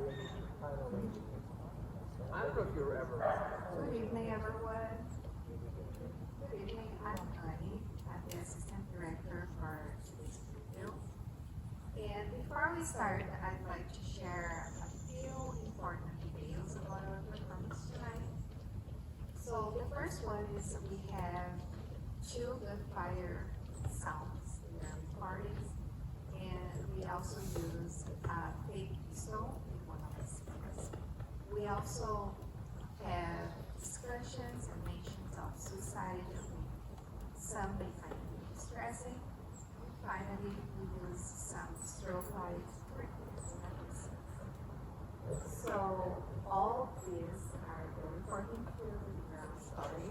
I don't know if you were ever. Good evening, everyone. Good evening, I'm Connie. I'm the Assistant Director for Shakespeare. And before we start, I'd like to share a few important details about our performance tonight. So the first one is we have two good fire sounds in our recordings, and we also use a fake pistol in one of the scenes. We also have discussions and mentions of suicide, some may find it distressing. Finally, we use some strobe lights for this. So all these are very important to our story.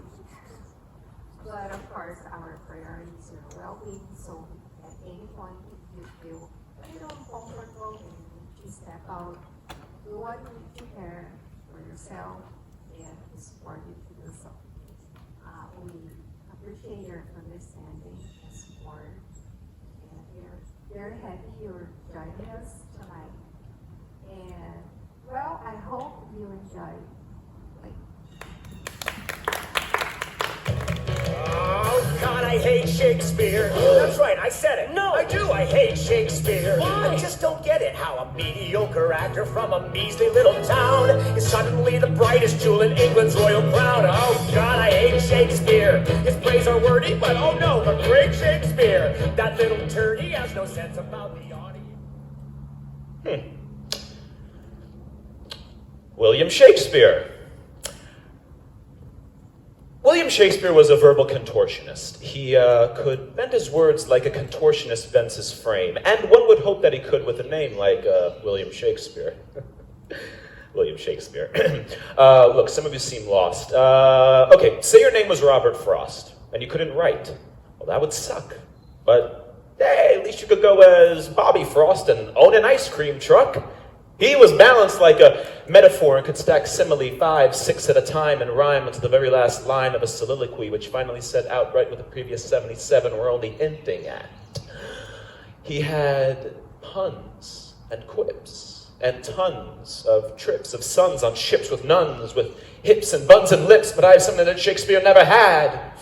But of course, our priority is your well-being, so at any point if you feel a little uncomfortable and you need to step out, we want you to care for yourself and support you to do so. We appreciate your understanding and support, and we're very happy you're joining us tonight. And well, I hope you enjoy. Oh, God, I hate Shakespeare. That's right, I said it. No, I do. I hate Shakespeare. Why? I just don't get it how a mediocre actor from a measly little town is suddenly the brightest jewel in England's royal crown. Oh, God, I hate Shakespeare. His plays are wordy, but oh no, the great Shakespeare. That little turd, he has no sense about the audience. William Shakespeare. William Shakespeare was a verbal contortionist. He could bend his words like a contortionist bends his frame, and one would hope that he could with a name like William Shakespeare. William Shakespeare. Look, some of you seem lost. Okay, say your name was Robert Frost, and you couldn't write. Well, that would suck. But, hey, at least you could go as Bobby Frost and own an ice cream truck. He was balanced like a metaphor and could stack simile 5, 6 at a time and rhyme until the very last line of a soliloquy, which finally said outright what the previous 77 were only hinting at. He had puns and quips and tons of trips of sons on ships with nuns, with hips and buns and lips, but I have something that Shakespeare never had.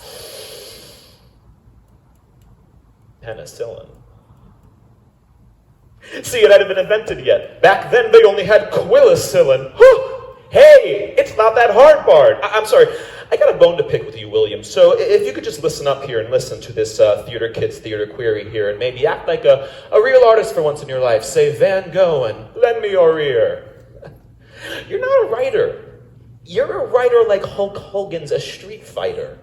Penicillin. See, it hadn't been invented yet. Back then, they only had quillicillin. Hey, it's not that hard, Bard. I'm sorry. I got a bone to pick with you, William. So if you could just listen up here and listen to this Theater Kids Theater query here and maybe act like a real artist for once in your life. Say Van Gogh and lend me your ear. You're not a writer. You're a writer like Hulk Hogan's a street fighter.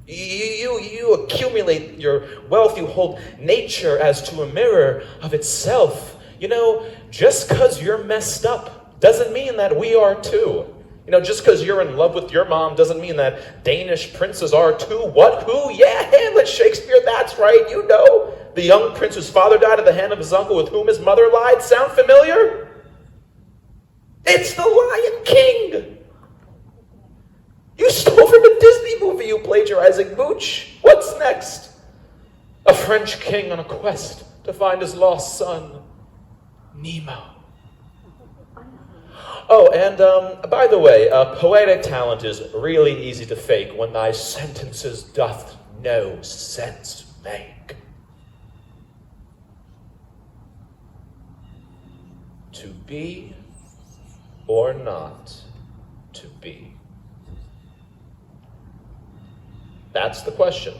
You accumulate your wealth, you hold nature as to a mirror of itself. You know, just because you're messed up doesn't mean that we are too. You know, just because you're in love with your mom doesn't mean that Danish princes are too. What? Who? Yeah, Hamlet, Shakespeare, that's right, you know. The young prince whose father died at the hand of his uncle with whom his mother lied. Sound familiar? It's the Lion King. You stole from a Disney movie, you plagiarizing mooch. What's next? A French king on a quest to find his lost son, Nemo. Oh, and by the way, poetic talent is really easy to fake when thy sentences doth no sense make. To be or not to be? That's the question.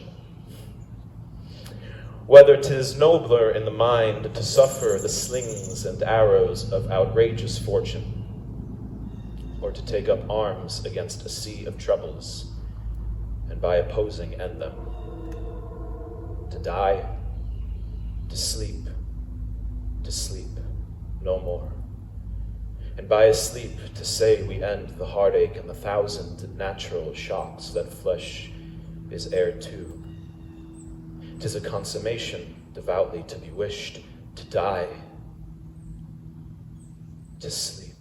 Whether 'tis nobler in the mind to suffer the slings and arrows of outrageous fortune, or to take up arms against a sea of troubles, and by opposing end them, to die, to sleep no more, and by a sleep to say we end the heartache and the thousand natural shocks that flesh is heir to. 'Tis a consummation devoutly to be wished, to die, to sleep,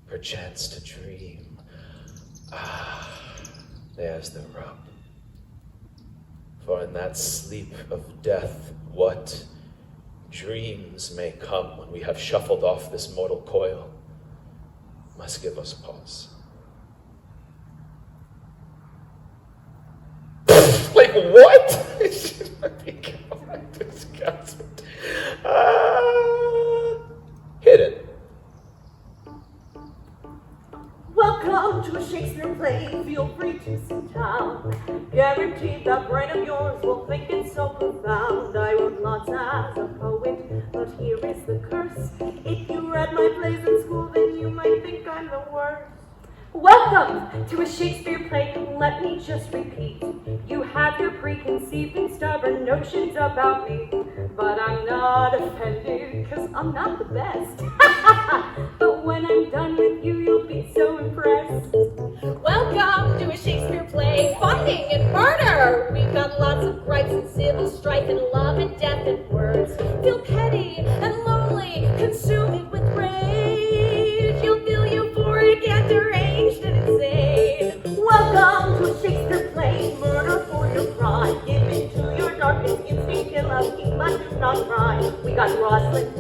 perchance to dream. There's the rub. For in that sleep of death, what dreams may come when we have shuffled off this mortal coil, must give us pause. Like what? Hit it. Welcome to a Shakespeare play. Feel free to sit down. Guaranteed that brain of yours will think it's so profound. I wrote lots as a poet, but here is the curse. If you read my plays in school, then you might think I'm the worst. Welcome to a Shakespeare play. Let me just repeat. You have your preconceived and stubborn notions about me, but I'm not offended, cause I'm not the best. But when I'm done with you, you'll be so impressed. Welcome to a Shakespeare play, fighting and murder. We've got lots of gripes and civil strife and love and death and words. Feel petty and lonely, consumed with rage. You'll feel euphoric and deranged and insane. Welcome to a Shakespeare play. Murder for your pride. Give in to your darkest instinct. Kill a king, but do not cry. We got Rosalind,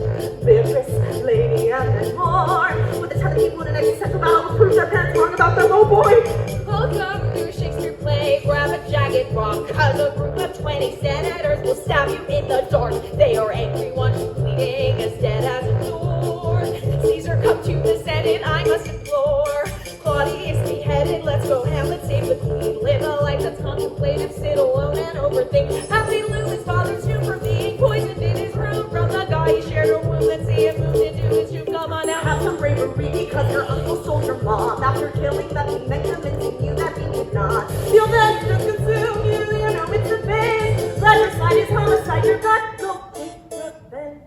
Beatrice, Lady Anne, and more. With the telling people in an existential battle will prove their parents wrong about them, oh boy. Welcome to a Shakespeare play. Grab a jagged rock, cause a group of 20 senators will stab you in the dark. They are angry, want you bleeding as dead as a door. Caesar, come to the Senate, I must implore. Claudius beheaded, let's go Hamlet, save the queen. Live a life that's contemplative, sit alone and overthink. Happy Lou, his father's tomb for being poisoned in his room. From the guy he shared a womb, let's see him moved into his tomb. Come on now. Have some bravery because your uncle sold your mom. After killing that he meant convincing you that he did not. Feel that just consume you, you know it's a phase. Legislate is homicide, you're not go take revenge.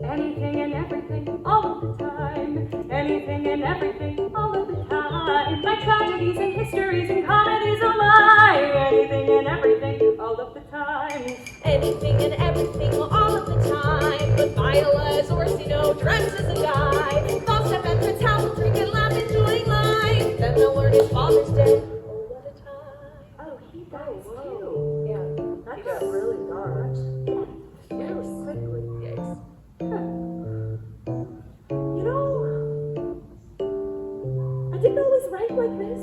Anything and everything, all of the time. Anything and everything, all of the time. My tragedies and histories and comedies are mine. Anything and everything, all of the time. Anything and everything all of the time. But Viola is Orsino, dreams as a guy. Falstaff and Prince Hal will drink and laugh, enjoying life. Then they'll learn his father's dead. Oh, what a time. Oh, he dies too. Yeah. That got really dark. Really quickly. Yes. You know, I didn't always write like this.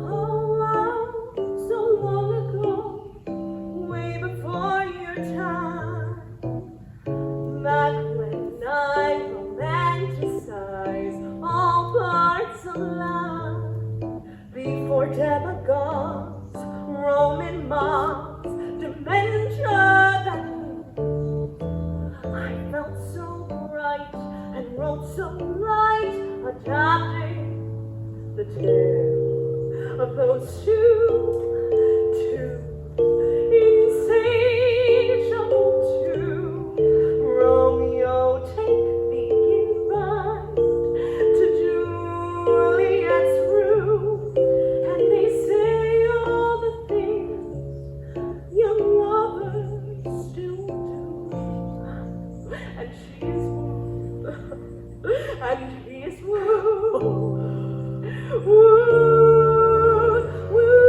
Oh, so long ago, way before your time. Back when I romanticize all parts of life. Before demagogues, Roman mobs, dementia that I felt so bright and wrote so light, adapting the tale of those two insatiable two. Romeo, take the invite to Juliet's room, and they say all the things young lovers still do. And she is wooed, and he is wooed, wooed, wooed,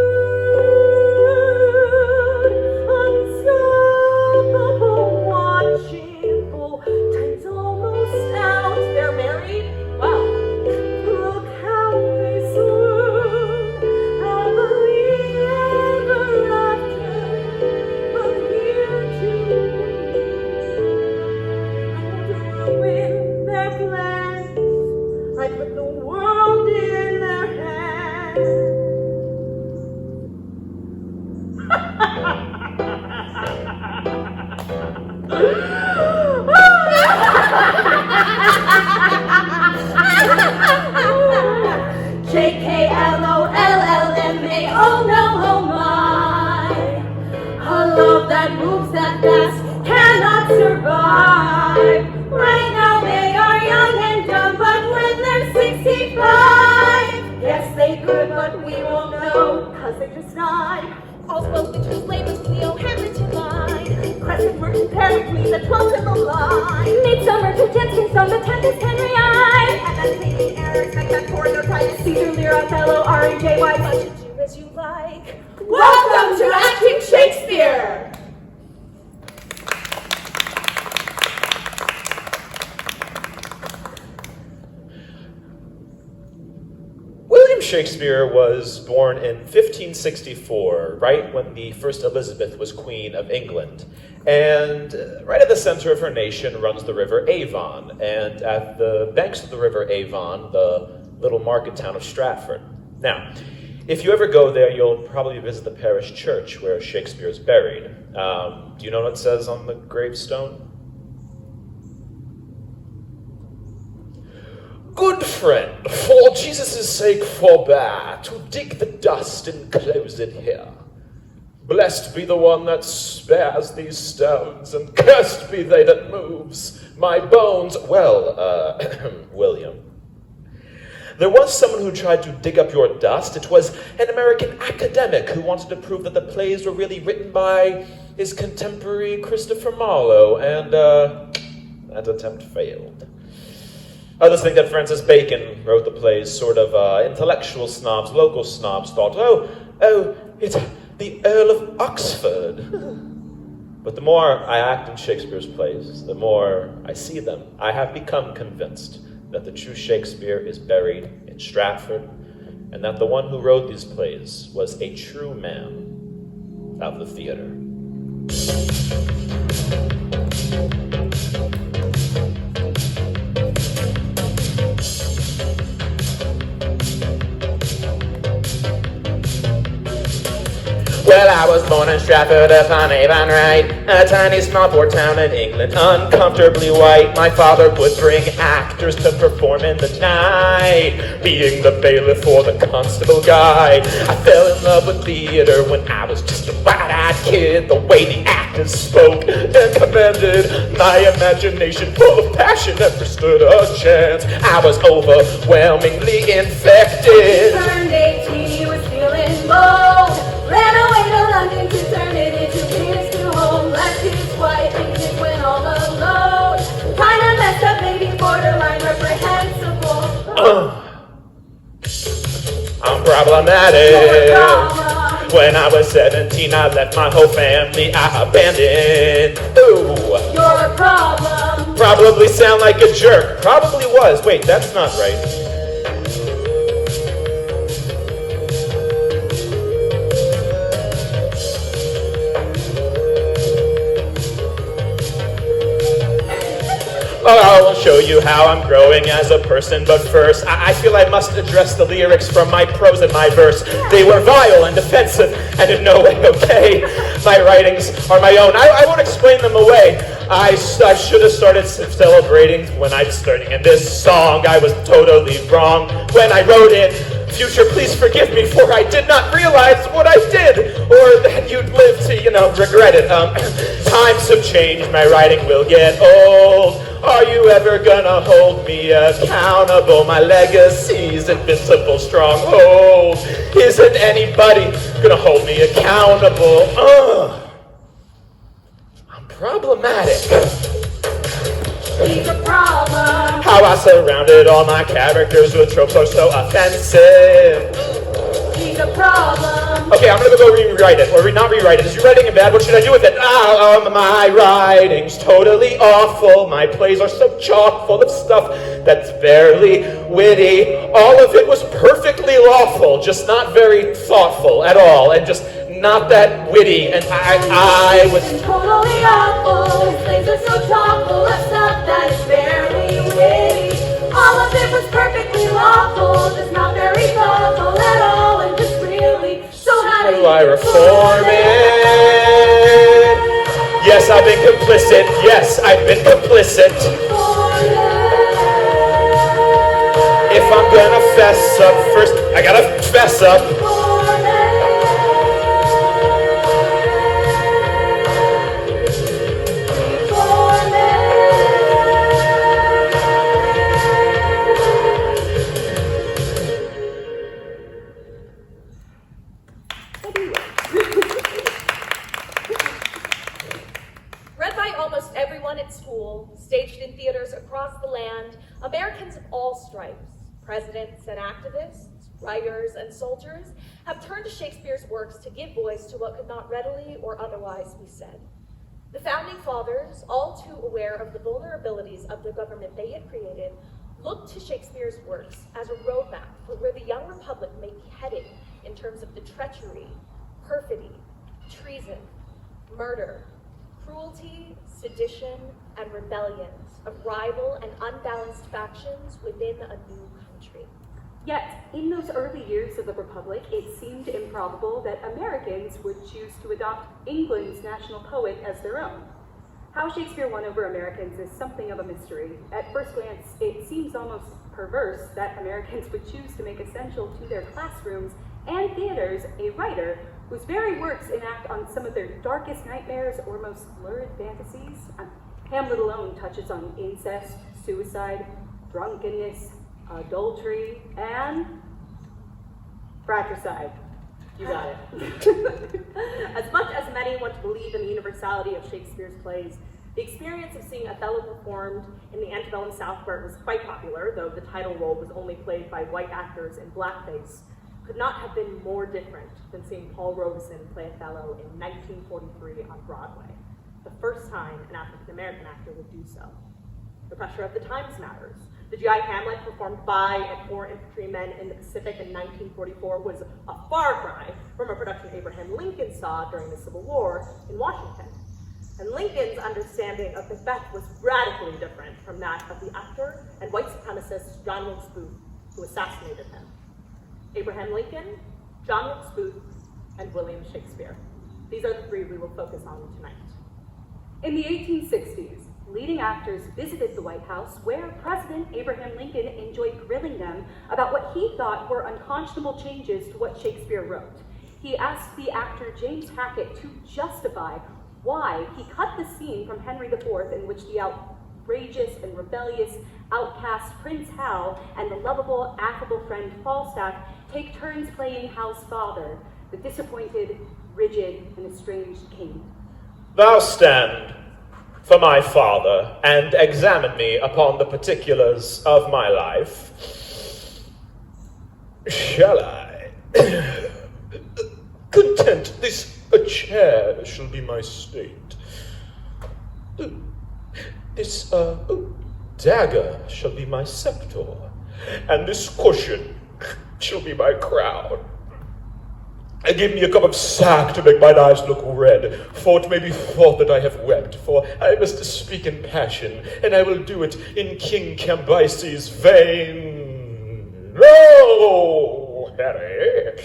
unstoppable, watchful, time's almost out. They're married? Wow. Look how they swoon, happily ever after. But here to ruin their plans. I put the world in their hands. JKLOLLMA, oh no, oh my. A love that moves that fast cannot survive. Right now they are young and dumb, but when they're 65, yes they could, but we won't know, cause they just died. Oswald Winter's Labour's Cleo Hamilton line. Crescent Merchant Pericles, the 12th in the line. Midsummer to Jenkinstone, the 10th is Henry I. And then St. Eric, Macbeth, Titus, Caesar, Lear, Othello, R.A.J. White. Much ado as you like. Welcome to Acting Shakespeare! Shakespeare was born in 1564, right when the first Elizabeth was Queen of England. And right at the center of her nation runs the river Avon. And at the banks of the river Avon, the little market town of Stratford. Now, if you ever go there, you'll probably visit the parish church where Shakespeare is buried. Do you know what it says on the gravestone? Good friend, for Jesus' sake forbear to dig the dust and close it here. Blessed be the one that spares these stones, and cursed be they that moves my bones. Well, William, there was someone who tried to dig up your dust. It was an American academic who wanted to prove that the plays were really written by his contemporary Christopher Marlowe, and that attempt failed. Others think that Francis Bacon wrote the plays. Sort of intellectual snobs, local snobs thought, oh, it's the Earl of Oxford. But the more I act in Shakespeare's plays, the more I see them, I have become convinced that the true Shakespeare is buried in Stratford, and that the one who wrote these plays was a true man of the theater. Well, I was born in Stratford upon Avon, right? A tiny small port town in England, uncomfortably white. My father would bring actors to perform in the night, being the bailiff or the constable guy. I fell in love with theater when I was just a wide-eyed kid. The way the actors spoke and commanded my imagination, full of passion, never stood a chance. I was overwhelmingly infected. Turned 18, he was feeling bold. Ran away to London to turn it into his new home. Left his wife and kids went all alone. Kinda messed up, maybe borderline reprehensible. I'm problematic. When I was 17, I left my whole family, I abandoned. Ooh. You're a problem. Probably sound like a jerk. Probably was. Wait, that's not right. I will show you how I'm growing as a person, but first, I feel I must address the lyrics from my prose and my verse. They were vile and offensive, and in no way okay. My writings are my own. I won't explain them away. I should have started celebrating when I'm starting in this song. I was totally wrong when I wrote it. Future, please forgive me, for I did not realize what I did, or that you'd live to, regret it. Times have changed, my writing will get old. Are you ever gonna hold me accountable? My legacy's invincible stronghold. Isn't anybody gonna hold me accountable? I'm problematic. He's a problem. How I surrounded all my characters with tropes are so offensive. He's a problem. Okay, I'm gonna go rewrite it, or not rewrite it. Is your writing bad? What should I do with it? My writing's totally awful. My plays are so chock full of stuff that's barely witty. All of it was perfectly lawful, just not very thoughtful at all, and just not that witty. And I was totally awful. His plays are so chock full of stuff that is barely witty. All of it was perfectly lawful, just not very thoughtful at all, and just really. So how do I reform it? Yes, I've been complicit. Yes, I've been complicit. If I'm gonna fess up first, I gotta fess up. Read by almost everyone at school, staged in theaters across the land, Americans of all stripes, presidents and activists, writers and soldiers, have turned to Shakespeare's works to give voice to what could not readily or otherwise be said. The founding fathers, all too aware of the vulnerabilities of the government they had created, looked to Shakespeare's works as a roadmap for where the young republic may be heading in terms of the treachery, perfidy, treason, murder, cruelty, sedition, and rebellions of rival and unbalanced factions within a new country. Yet, in those early years of the Republic, it seemed improbable that Americans would choose to adopt England's national poet as their own. How Shakespeare won over Americans is something of a mystery. At first glance, it seems almost perverse that Americans would choose to make essential to their classrooms and theaters a writer whose very works enact on some of their darkest nightmares or most lurid fantasies. Hamlet alone touches on incest, suicide, drunkenness, adultery, and fratricide. You got it. As much as many want to believe in the universality of Shakespeare's plays, the experience of seeing Othello performed in the antebellum South, where it was quite popular, though the title role was only played by white actors in blackface, could not have been more different than seeing Paul Robeson play Othello in 1943 on Broadway, the first time an African-American actor would do so. The pressure of the times matters. The GI Hamlet, performed by and for infantrymen in the Pacific in 1944, was a far cry from a production Abraham Lincoln saw during the Civil War in Washington. And Lincoln's understanding of Macbeth was radically different from that of the actor and white supremacist John Wilkes Booth, who assassinated him. Abraham Lincoln, John Wilkes Booth, and William Shakespeare. These are the three we will focus on tonight. In the 1860s, leading actors visited the White House, where President Abraham Lincoln enjoyed grilling them about what he thought were unconscionable changes to what Shakespeare wrote. He asked the actor James Hackett to justify why he cut the scene from Henry IV in which the outrageous and rebellious outcast Prince Hal and the lovable, affable friend Falstaff take turns playing Hal's father, the disappointed, rigid, and estranged king. Thou stand for my father, and examine me upon the particulars of my life. Shall I? Content, this a chair shall be my state. This dagger shall be my scepter, and this cushion shall be my crown. And give me a cup of sack to make mine eyes look red, for it may be thought that I have wept, for I must speak in passion, and I will do it in King Cambyses' vein. Oh, Harry!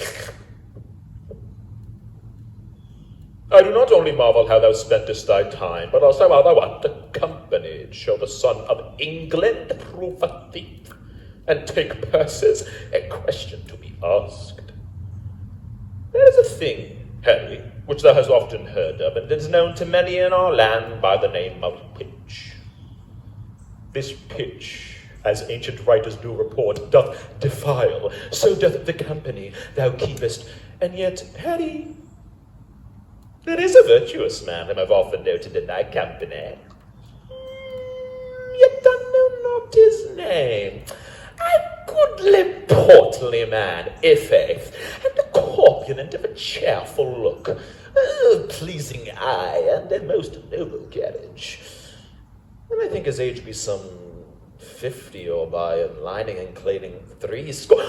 I do not only marvel how thou spentest thy time, but also how thou art accompanied. Shall the son of England prove a thief, and take purses? A question to be asked. There is a thing, Harry, which thou hast often heard of, and is known to many in our land by the name of pitch. This pitch, as ancient writers do report, doth defile, so doth the company thou keepest. And yet, Harry, there is a virtuous man whom I've often noted in thy company. Yet I know not his name. A goodly, portly man, i' faith, and a corpulent of a cheerful look, a pleasing eye, and a most noble carriage. And I think his age be some 50 or by, and lining and claiming 60. Now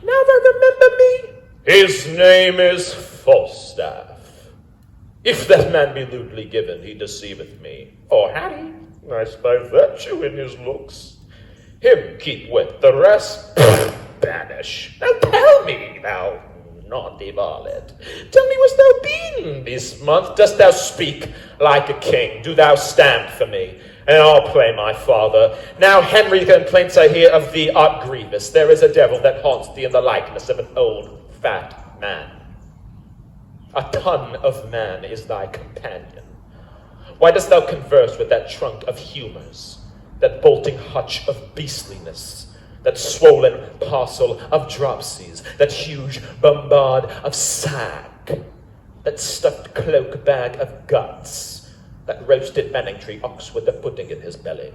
thou remember me? His name is Falstaff. If that man be lewdly given, he deceiveth me. For Harry, I spy virtue in his looks. Him keep with, the rest banish. Now tell me, thou naughty varlet, tell me, wast thou been this month? Dost thou speak like a king? Do thou stand for me, and I'll play my father. Now, Henry, the complaints I hear of thee art grievous. There is a devil that haunts thee in the likeness of an old, fat man. A ton of man is thy companion. Why dost thou converse with that trunk of humours, that bolting hutch of beastliness, that swollen parcel of dropsies, that huge bombard of sack, that stuffed cloak bag of guts, that roasted Manningtree ox with the pudding in his belly,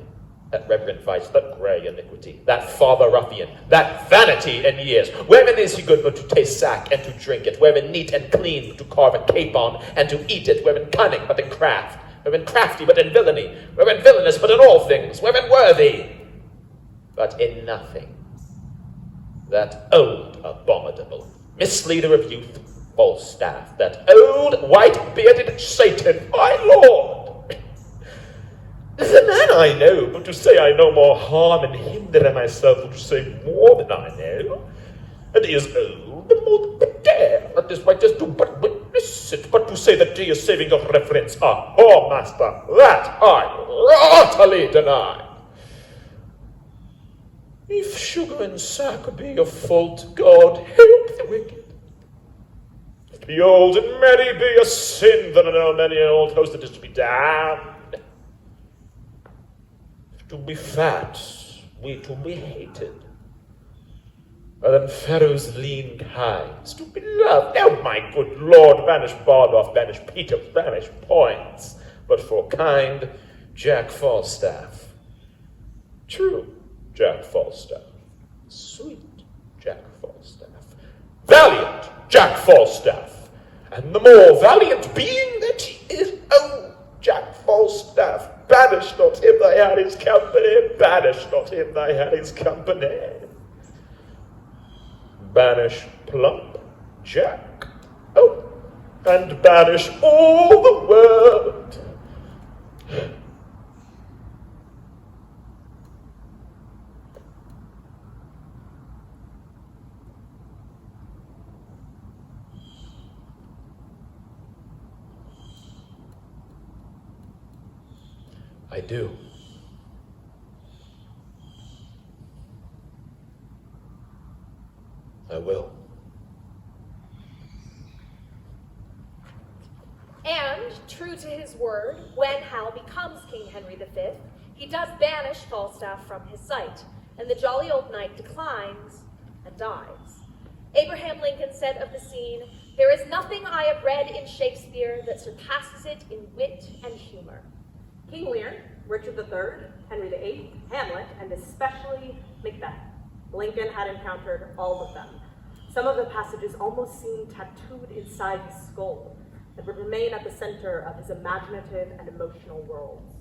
that reverend vice, that grey iniquity, that father ruffian, that vanity in years? Wherein is he good but to taste sack and to drink it? Wherein neat and clean but to carve a cape on and to eat it? Wherein cunning but in craft? Wherein crafty but in villainy? Wherein villainous but in all things? Wherein worthy but in nothing. That old abominable misleader of youth, Falstaff, that old white-bearded Satan, my lord! The man I know, but to say I know more harm in him than in myself, would to say more than I know. And he is old, the more the better. That is right, just do but witness it, but to say that he is saving your reverence, master, that I utterly deny. If sugar and sack be your fault, God help the wicked. If the old and merry be a sin, then I know many an old host that is to be damned. If to be fat, we to be hated. Rather than Pharaoh's lean kines, to be loved. Oh, my good Lord, banish Bardolph, banish Peter, banish Poins, but for kind Jack Falstaff. True Jack Falstaff. Sweet Jack Falstaff. Valiant Jack Falstaff. And the more valiant being that he is, oh, Jack Falstaff, banish not him thy had his company, banish not him thy had his company. Banish plump Jack, oh, and banish all the world. I do. I will. And, true to his word, when Hal becomes King Henry V, he does banish Falstaff from his sight, and the jolly old knight declines and dies. Abraham Lincoln said of the scene, "There is nothing I have read in Shakespeare that surpasses it in wit and humor." King Lear, Richard III, Henry VIII, Hamlet, and especially Macbeth. Lincoln had encountered all of them. Some of the passages almost seemed tattooed inside his skull that would remain at the center of his imaginative and emotional worlds.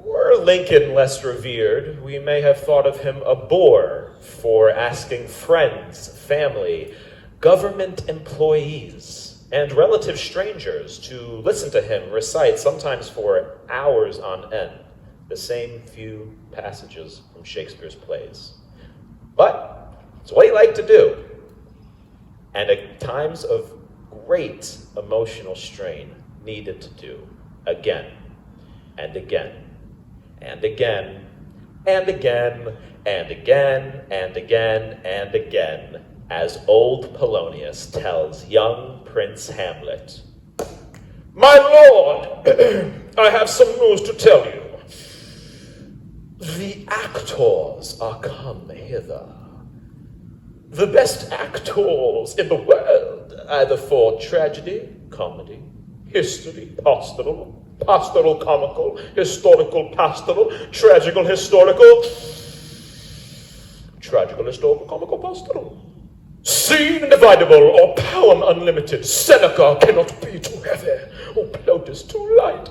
Were Lincoln less revered, we may have thought of him a bore for asking friends, family, government employees, and relative strangers to listen to him recite, sometimes for hours on end, the same few passages from Shakespeare's plays. But it's what he liked to do. And at times of great emotional strain, needed to do again and again and again and again and again and again and again, as old Polonius tells young Prince Hamlet. My lord, I have some news to tell you. The actors are come hither. The best actors in the world, either for tragedy, comedy, history, pastoral, pastoral comical, historical pastoral, tragical historical, tragical historical comical pastoral. Scene individable or poem unlimited, Seneca cannot be too heavy, or Plautus too light.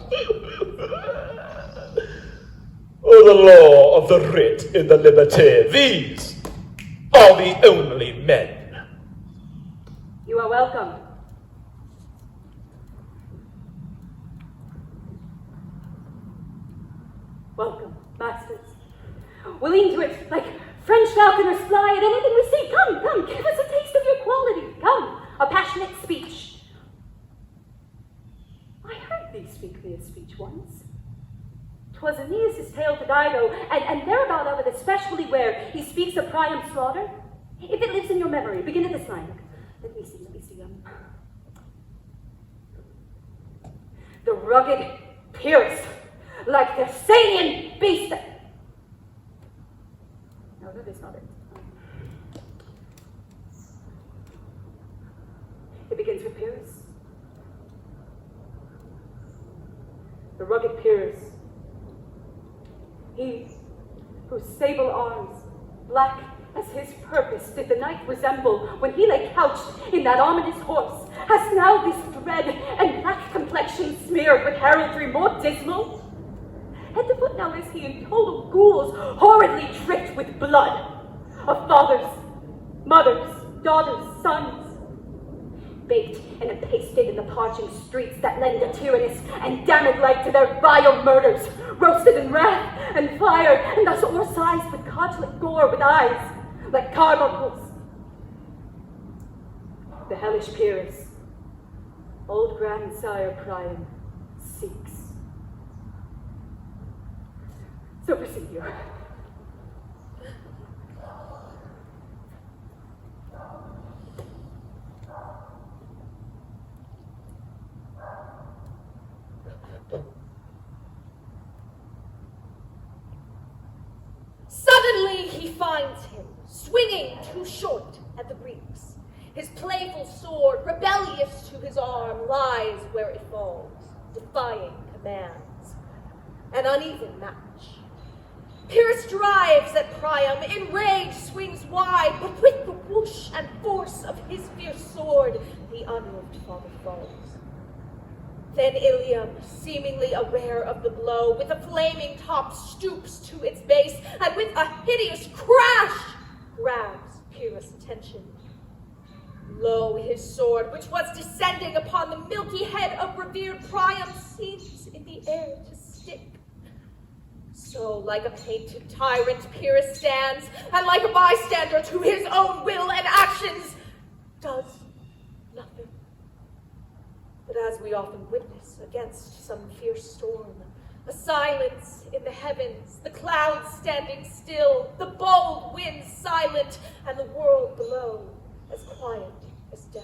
Oh, the law of the writ in the liberty, these are the only men. You are welcome. Welcome, masters. We'll into it like French falconers fly at anything we see. Come, come, give us a taste of your quality. Come, a passionate speech. I heard thee speak me a speech once. 'Twas Aeneas' tale to Dido, and thereabout of it especially where he speaks of Priam's slaughter. If it lives in your memory, begin at this line. Let me see. The rugged Pyrrhus, like the Samian beast. No, that is not it. It begins with Pyrrhus. The rugged Pyrrhus, he whose sable arms, black as his purpose did the knight resemble when he lay couched in that ominous horse? Has now this dread and black complexion smeared with heraldry more dismal? Head to foot now is he in total ghouls, horridly dripped with blood, of fathers, mothers, daughters, sons, baked and pasted in the parching streets that lend a tyrannous and damned light to their vile murders, roasted in wrath and fire, and thus o'ersized with codlet gore with eyes like carbuncles. The hellish Pyrrhus, old grandsire Priam, seeks. So proceed you. Suddenly he finds him, swinging too short at the Greeks. His playful sword, rebellious to his arm, lies where it falls, defying commands. An uneven match. Pyrrhus drives at Priam, in rage swings wide, but with the whoosh and force of his fierce sword, the unmoved father falls. Then Ilium, seemingly aware of the blow, with a flaming top stoops to its base, and with a hideous crash, grabs Pyrrhus' attention. Lo, his sword, which was descending upon the milky head of revered Priam, seems in the air to stick. So, like a painted tyrant, Pyrrhus stands, and like a bystander to his own will and actions, does nothing. But as we often witness against some fierce storm, a silence in the heavens, the clouds standing still, the bold winds silent, and the world below as quiet as death.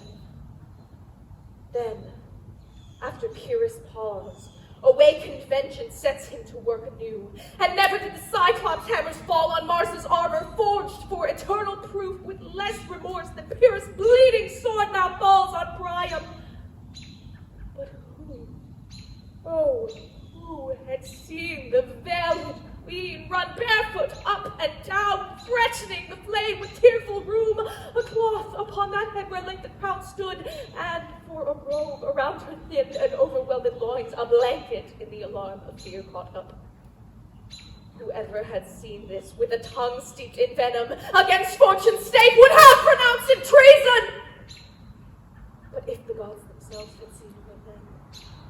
Then, after Pyrrhus' pause, awakened vengeance sets him to work anew, and never did the Cyclops' hammers fall on Mars's armor, forged for eternal proof, with less remorse than Pyrrhus' bleeding sword now falls on Priam. But who, oh, who had seen the valiant queen run barefoot up and down, threatening the flame with tearful rheum, a cloth upon that head where length the crown stood, and for a robe around her thin and overwhelmed loins, a blanket in the alarm of fear caught up. Whoever had seen this with a tongue steeped in venom against fortune's stake would have pronounced it treason! But if the gods themselves had seen her then,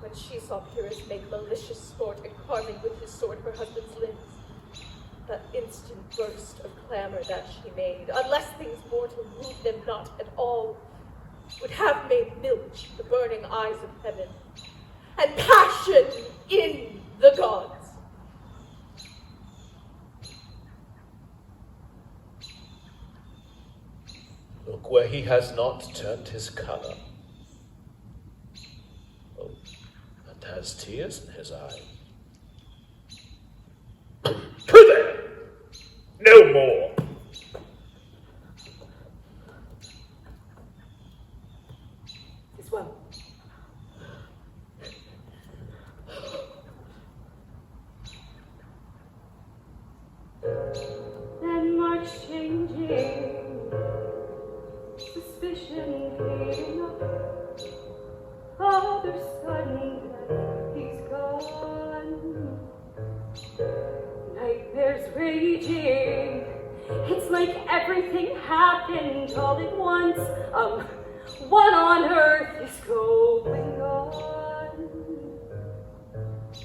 when she saw Pyrrhus make malicious sport in carving with his sword her husband's limbs, that instant burst of clamor that she made, unless things mortal moved them not at all, would have made milch the burning eyes of heaven, and passion in the gods. Look where he has not turned his color. Oh, and has tears in his eyes. Pooh there! No more! As well. Then March changing, suspicion fading up, father sudden that he's gone. Nightmares raging, it's like everything happened all at once. What on earth is going on?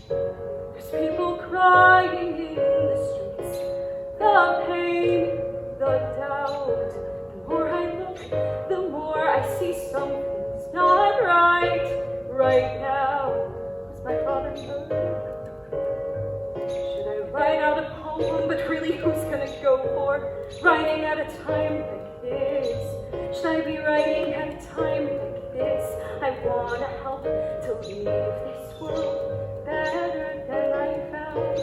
There's people crying in the streets, the pain, the doubt. The more I look, the more I see something's not right now. Was my father murdered? Should I write out a poem, but really who's gonna go for writing at a time like this? Should I be writing at a time like this? I wanna help to leave this world better than I found.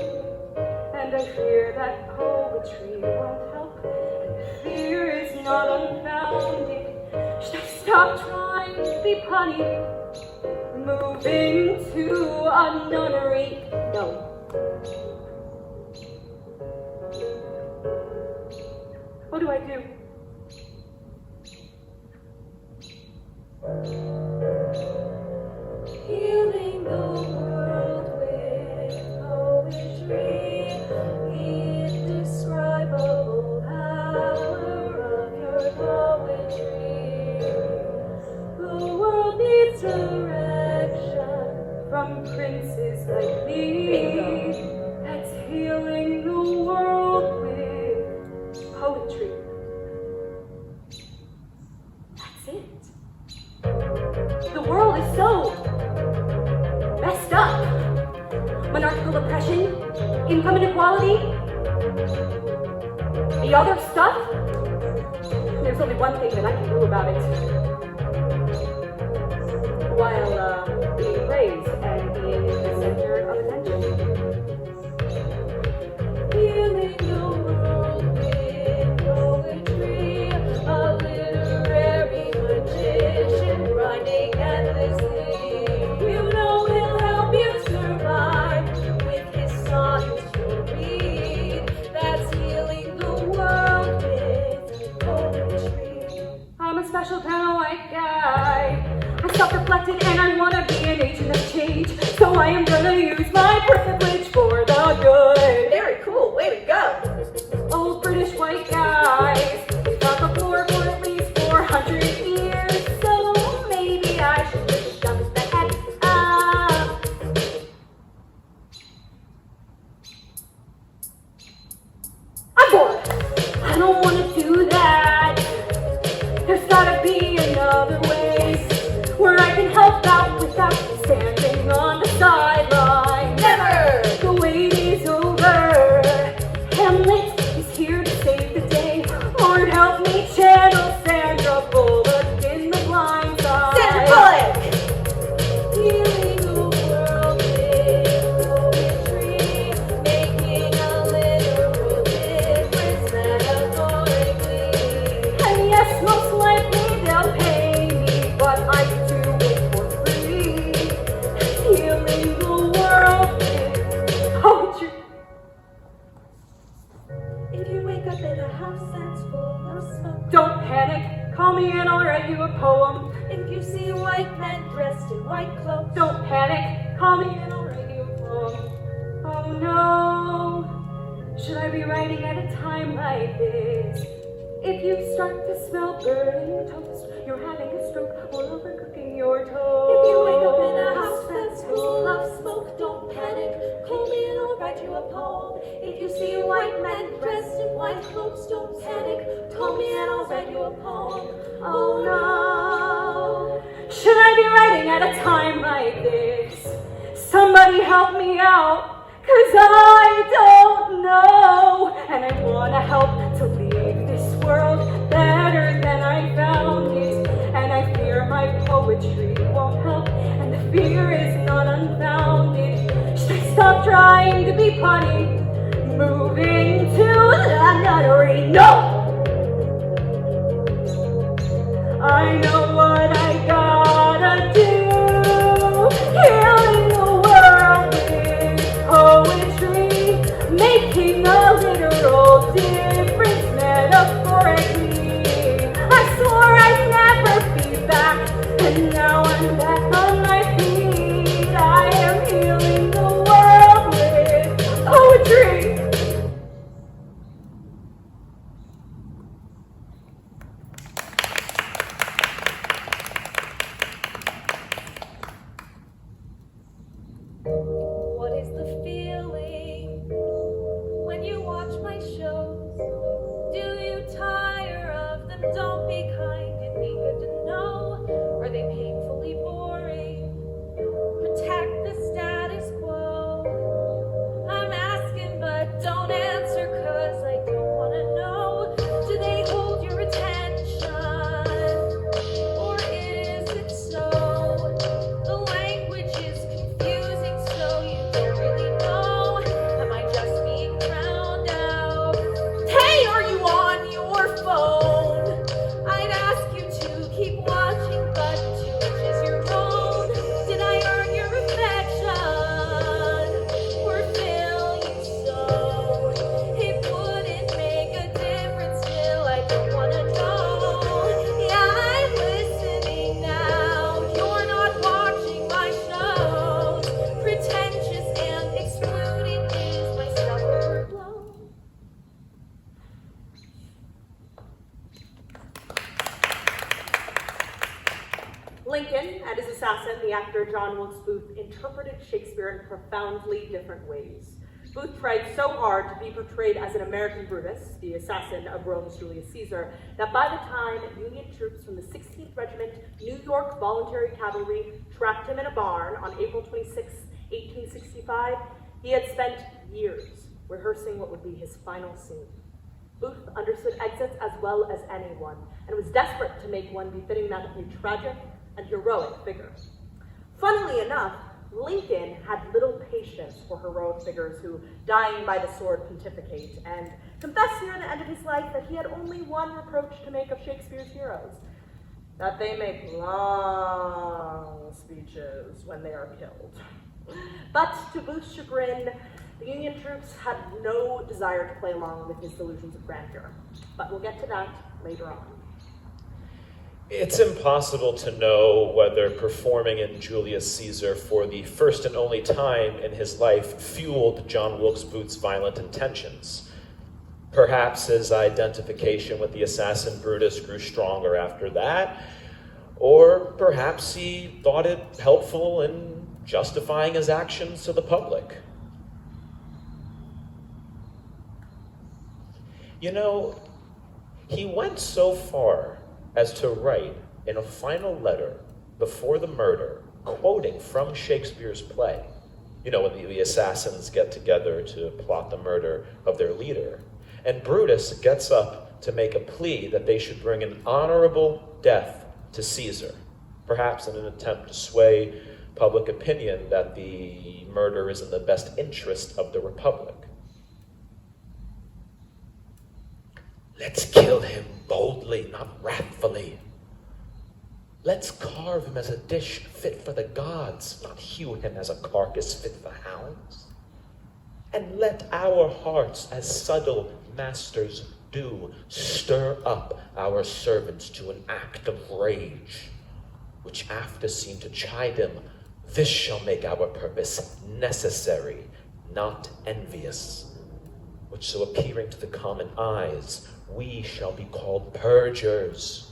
And I fear that poetry won't help, and the fear is not unfounded. Should I stop trying to be punny, moving to a nunnery? No. What do I do? Healing the world with poetry, indescribable power of your poetry. The world needs direction From princes like me. That's healing the world with poetry. That's it. The world is so messed up. Monarchical oppression, income inequality, the other stuff. There's only one thing that I can do about it. While being praised and being in the center of attention. Healing the world with poetry, a literary magician grinding endlessly. You know he'll help you survive with his songs you'll read. That's healing the world with poetry. I'm a special kind of white guy. I'm self-reflected and I want to be an agent of change. So I am gonna use my privilege for the good. Very cool, way to go. Old British white guys, we've got the floor for at least 400 years. So maybe I should just shut the heck up. I'm bored. I don't want to do that. There's gotta be another way where I can help out without standing on the sideline. Never! The wait is over. Hamlet is here to save the day. Lord help me channel Sandra Bullock in the blind side. Sandra Bullock! Healing the world with poetry, making a literal difference metaphorically. And yes, most likely they'll pay me, but I do it for free. Healing the world with poetry. If you wake up in a house that's full of smoke, Don't panic, call me and I'll write you a poem. if you see white men dressed in white clothes, Don't panic, call me and I'll write you a poem. Oh no, should I be writing at a time like this? If you start to smell burning toast, you're having a stroke or overcooking your toast. if you wake up in a house that's full of smoke, don't panic, call me and I'll write you a poem. If you see white men dressed in white clothes, don't panic, call me and I'll write you a poem. Oh no, should I be writing at a time like this? Somebody help me out, 'cause I don't know. And I wanna help to leave this world better than I found it. And I fear my poetry won't help, and the fear is not unfounded. Should I stop trying to be punny, moving to the nunnery? No! I know what I gotta do. Healing the world with poetry, making a literal difference metaphorically. I swore I'd never be back, and now I'm back on my feet. I am healing the world with poetry. Lincoln and his assassin, the actor John Wilkes Booth, interpreted Shakespeare in profoundly different ways. Booth tried so hard to be portrayed as an American Brutus, the assassin of Rome's Julius Caesar, that by the time Union troops from the 16th Regiment New York Voluntary Cavalry trapped him in a barn on April 26, 1865, he had spent years rehearsing what would be his final scene. Booth understood exits as well as anyone, and was desperate to make one befitting that of a tragic and heroic figure. Funnily enough, Lincoln had little patience for heroic figures who, dying by the sword, pontificate, and confessed near the end of his life that he had only one reproach to make of Shakespeare's heroes, that they make long speeches when they are killed. But to Booth's chagrin, the Union troops had no desire to play along with his delusions of grandeur. But we'll get to that later on. It's impossible to know whether performing in Julius Caesar for the first and only time in his life fueled John Wilkes Booth's violent intentions. Perhaps his identification with the assassin Brutus grew stronger after that, or perhaps he thought it helpful in justifying his actions to the public. You know, he went so far as to write in a final letter before the murder, quoting from Shakespeare's play. You know, when the assassins get together to plot the murder of their leader. And Brutus gets up to make a plea that they should bring an honorable death to Caesar, perhaps in an attempt to sway public opinion that the murder is in the best interest of the Republic. Let's kill him boldly, not wrathfully. Let's carve him as a dish fit for the gods, not hew him as a carcass fit for hounds. And let our hearts, as subtle masters do, stir up our servants to an act of rage, which after seem to chide him, this shall make our purpose necessary, not envious, which so appearing to the common eyes, we shall be called purgers,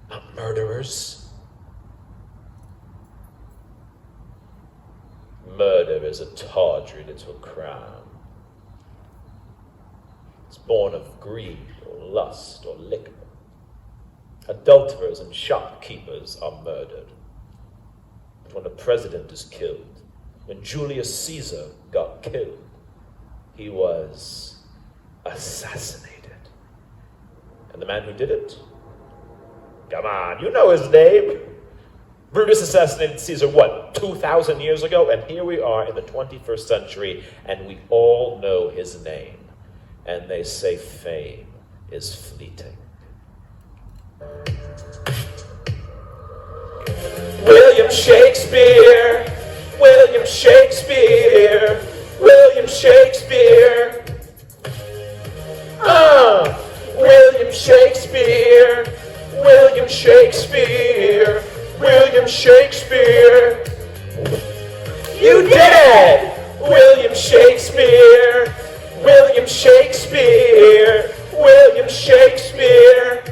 not murderers. Murder is a tawdry little crime. It's born of greed or lust or liquor. Adulterers and shopkeepers are murdered. But when a president is killed, when Julius Caesar got killed, he was assassinated. And the man who did it? Come on, you know his name. Brutus assassinated Caesar, what, 2,000 years ago? And here we are in the 21st century, and we all know his name. And they say fame is fleeting. William Shakespeare, William Shakespeare, William Shakespeare. William Shakespeare, William Shakespeare, William Shakespeare. You dead! William Shakespeare, William Shakespeare, William Shakespeare.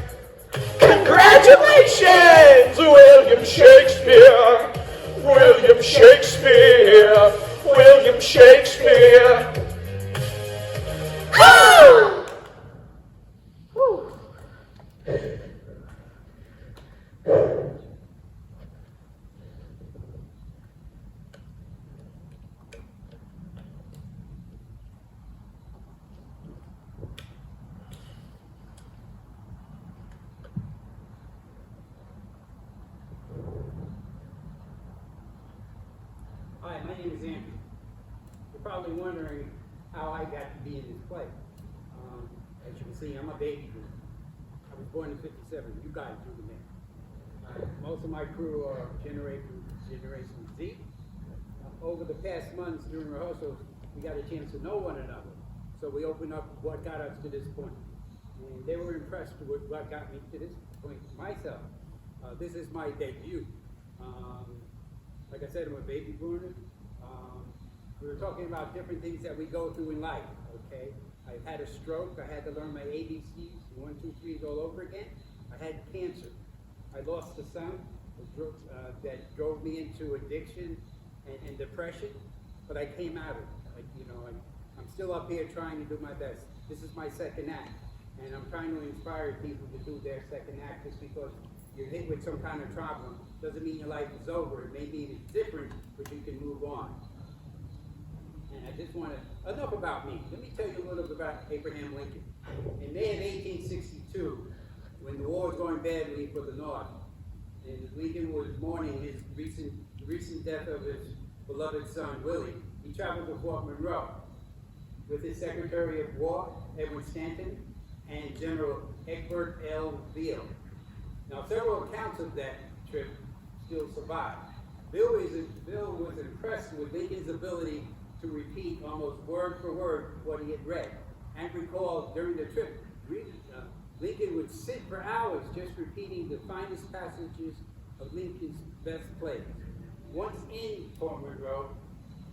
Congratulations, William Shakespeare, William Shakespeare, William Shakespeare. Oh! Hi, my name is Andrew. You're probably wondering how I got to be in this play. As you can see, I'm a baby boomer. I was born in '57. You guys do the math. Most of my crew are Generation Z. Over the past months during rehearsals, we got a chance to know one another. So we opened up what got us to this point. And they were impressed with what got me to this point myself. This is my debut. Like I said, I'm a baby boomer. We were talking about different things that we go through in life, okay? I had a stroke. I had to learn my ABCs, 1, 2, 3, all over again. I had cancer. I lost a son. that drove me into addiction and depression, but I came out of it. I'm still up here trying to do my best. This is my second act, and I'm trying to inspire people to do their second act. Just because you're hit with some kind of problem doesn't mean your life is over. It may mean it's different, but you can move on. And I just want to, enough about me. Let me tell you a little bit about Abraham Lincoln. In May of 1862, when the war was going badly for the North, and Lincoln was mourning his recent death of his beloved son, Willie, he traveled to Fort Monroe with his Secretary of War, Edward Stanton, and General Egbert L. Beale. Now, several accounts of that trip still survive. Bill was impressed with Lincoln's ability to repeat almost word for word what he had read, and recalled during the trip, Lincoln would sit for hours just repeating the finest passages of Lincoln's best plays. Once in Fort Monroe,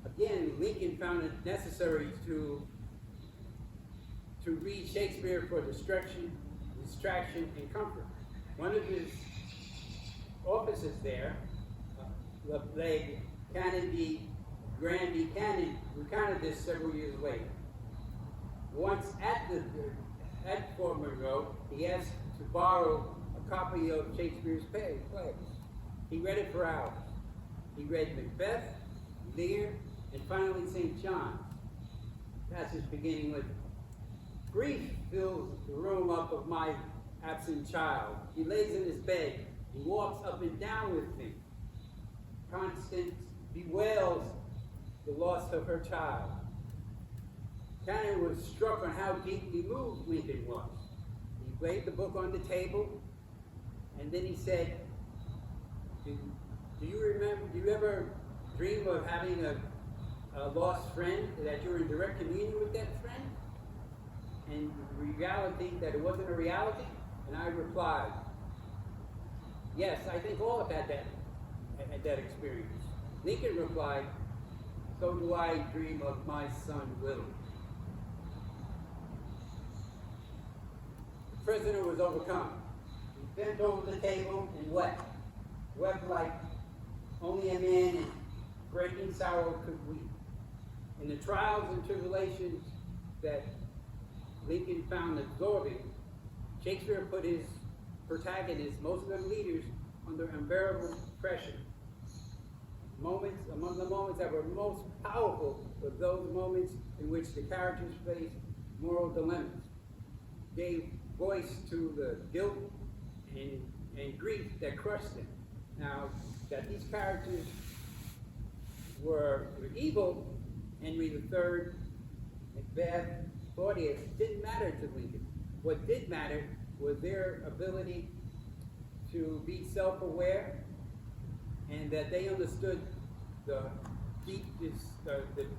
again, Lincoln found it necessary to read Shakespeare for distraction, and comfort. One of his officers there, Canon D. Grand Buchanan, recounted this several years later. Once at Fort Monroe, he asked to borrow a copy of Shakespeare's plays. He read it for hours. He read Macbeth, Lear, and finally St. John. Passage beginning with, "Grief fills the room up of my absent child. He lays in his bed. He walks up and down with me. Constance bewails the loss of her child." Cannon was struck on how deeply moved Lincoln was. He laid the book on the table, and then he said, do you ever dream of having a lost friend, that you're in direct communion with that friend? And reality, that it wasn't a reality? And I replied, yes, I think all of that had that experience. Lincoln replied, so do I dream of my son Willie. The prisoner was overcome. He bent over the table and wept like only a man in breaking sorrow could weep. In the trials and tribulations that Lincoln found absorbing, Shakespeare put his protagonists, most of them leaders, under unbearable pressure. Among the moments that were most powerful were those moments in which the characters faced moral dilemmas, gave voice to the guilt and grief that crushed them. Now, that these characters were evil, Henry III, Macbeth, Claudius, didn't matter to Lincoln. What did matter was their ability to be self-aware, and that they understood the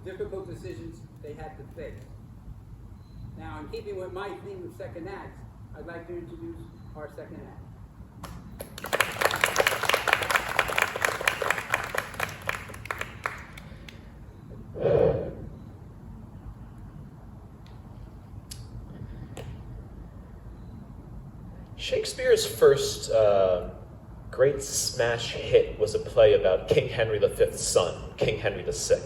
difficult decisions they had to face. Now, in keeping with my theme of second acts, I'd like to introduce our second act. Shakespeare's first great smash hit was a play about King Henry V's son, King Henry VI.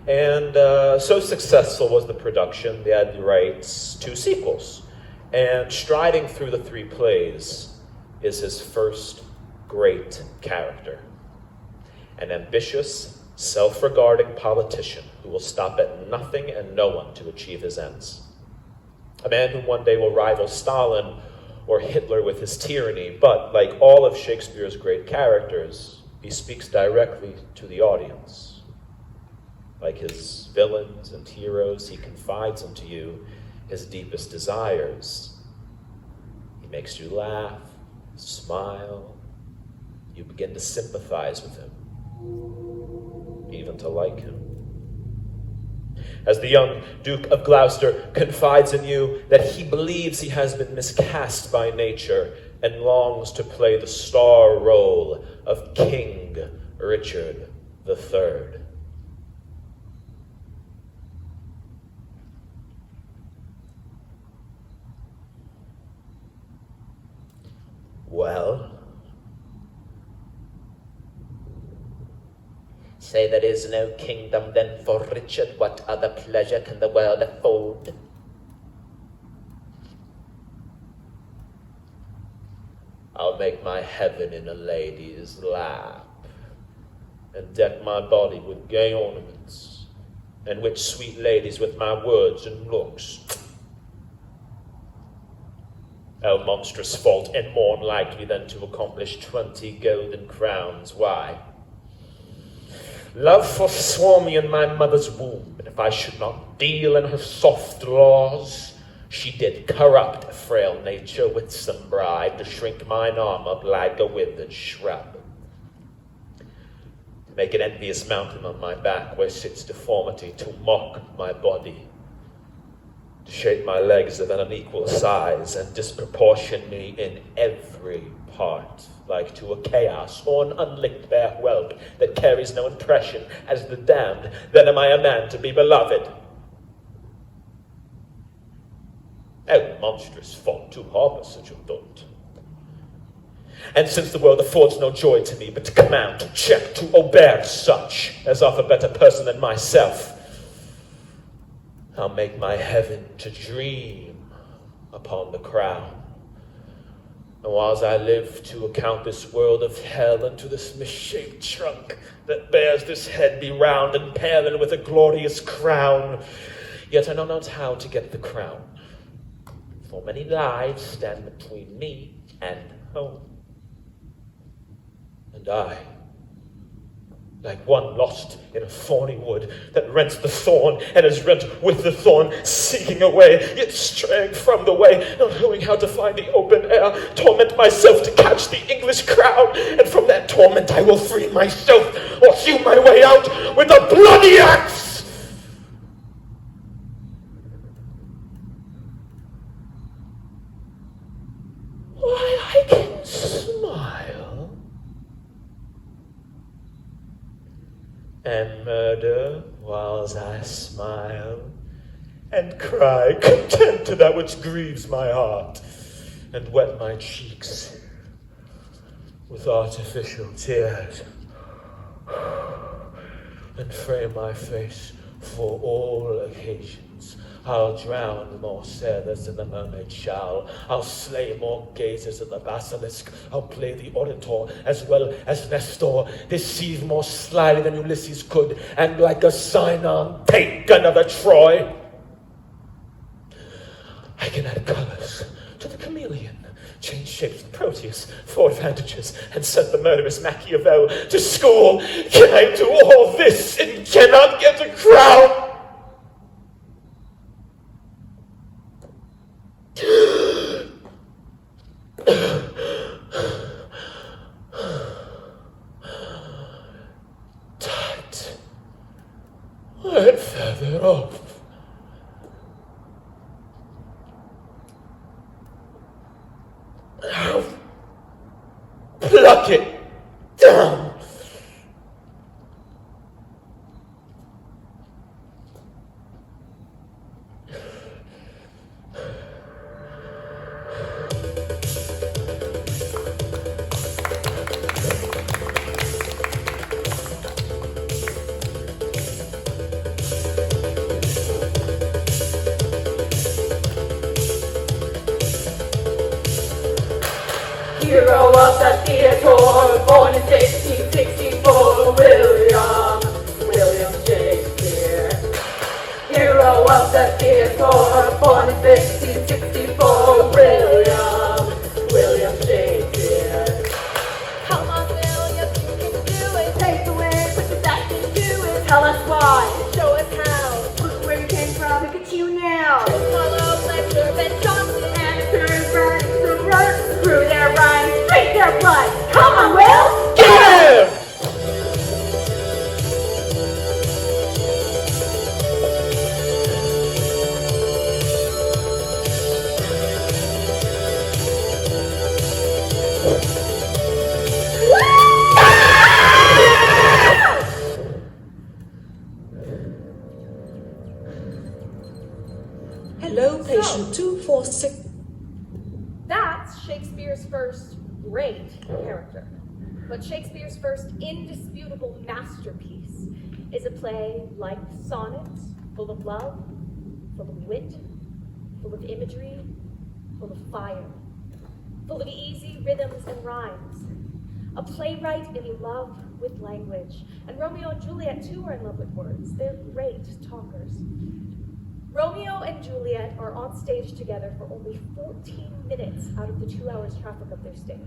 And so successful was the production, they had the rights to sequels. And striding through the three plays is his first great character. An ambitious, self-regarding politician who will stop at nothing and no one to achieve his ends. A man who one day will rival Stalin or Hitler with his tyranny, but like all of Shakespeare's great characters, he speaks directly to the audience. Like his villains and heroes, he confides into you his deepest desires. He makes you laugh, smile. You begin to sympathize with him, even to like him. As the young Duke of Gloucester confides in you that he believes he has been miscast by nature and longs to play the star role of King Richard III. Well, Say there is no kingdom then for Richard, what other pleasure can the world afford? I'll make my heaven in a lady's lap, and deck my body with gay ornaments, and witch sweet ladies with my words and looks. Oh, monstrous fault, and more unlikely than to accomplish 20 golden crowns. Why? Love forswore me in my mother's womb, and if I should not deal in her soft laws, she did corrupt a frail nature with some bribe to shrink mine arm up like a withered shrub. To make an envious mountain on my back where sits deformity, to mock my body, to shape my legs of an unequal size and disproportion me in every part, like to a chaos or an unlicked bare whelp that carries no impression as the damned, then am I a man to be beloved. Oh, monstrous fault to harbour such a thought. And since the world affords no joy to me but to command, to check, to obey such as of a better person than myself, I'll make my heaven to dream upon the crown. And whiles I live to account this world of hell, and to this misshaped trunk that bears this head be round and pale and with a glorious crown, yet I know not how to get the crown. For many lives stand between me and home. And I, like one lost in a thorny wood that rents the thorn and is rent with the thorn, seeking a way, yet straying from the way, not knowing how to find the open air, torment myself to catch the English crown, and from that torment I will free myself, or hew my way out with a bloody axe. Why, I can smile and murder whiles I smile, and cry content to that which grieves my heart, and wet my cheeks with artificial tears, and frame my face for all occasions. I'll drown more sailors than the mermaid shall. I'll slay more gazers than the basilisk. I'll play the orator as well as Nestor, deceive more slyly than Ulysses could, and like a Sinon take another Troy. I can add colors to the chameleon, change shapes with Proteus for advantages, and send the murderous Machiavel to school. Can I do all this and cannot get a crown? Tut, and further off. Pluck it down. Hero of the theatre, born in 1664, William Shakespeare. Hero of the theatre, born in 1664, William Shakespeare. Come on, William, you can do it. Take the way, put the back into it. Tell us why, Show us how. look where you came from, look at you now. Follow Fletcher, Ben Jonson, And if there's right, the right, through their rhymes, drink their blood. Come on, Will! Get him! Hello, patient 246. that's Shakespeare's first great character. But Shakespeare's first indisputable masterpiece is a play like sonnet, full of love, full of wit, full of imagery, full of fire, full of easy rhythms and rhymes. A playwright in love with language. And Romeo and Juliet, too, are in love with words. They're great talkers. Romeo and Juliet are on stage together for only 14 minutes out of the 2 hours traffic of their stage.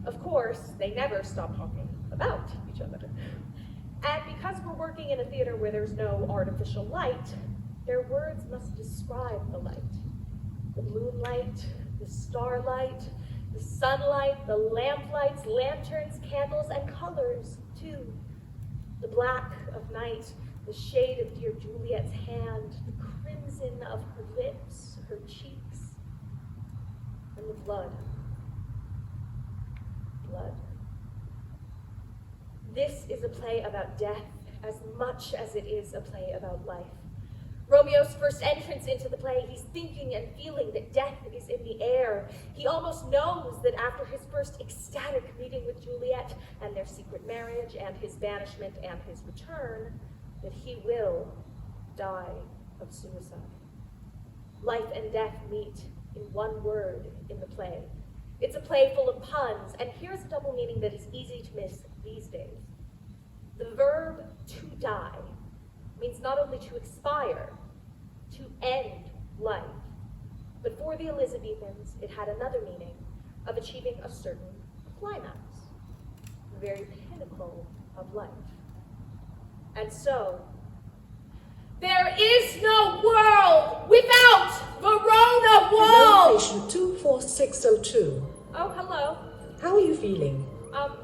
Of course, they never stop talking about each other. And because we're working in a theater where there's no artificial light, their words must describe the light. The moonlight, the starlight, the sunlight, the lamplights, lanterns, candles, and colors, too. The black of night, the shade of dear Juliet's hand, the crimson of her lips, her cheeks, and the blood. Blood. This is a play about death as much as it is a play about life. Romeo's first entrance into the play, he's thinking and feeling that death is in the air. He almost knows that after his first ecstatic meeting with Juliet and their secret marriage and his banishment and his return, that he will die of suicide. Life and death meet in one word in the play. It's a play full of puns, and here's a double meaning that is easy to miss these days. The verb to die means not only to expire, to end life, but for the Elizabethans, it had another meaning of achieving a certain climax, the very pinnacle of life. And so, there is no world without Verona Wall! Patient 24602. Oh, hello. How are you feeling?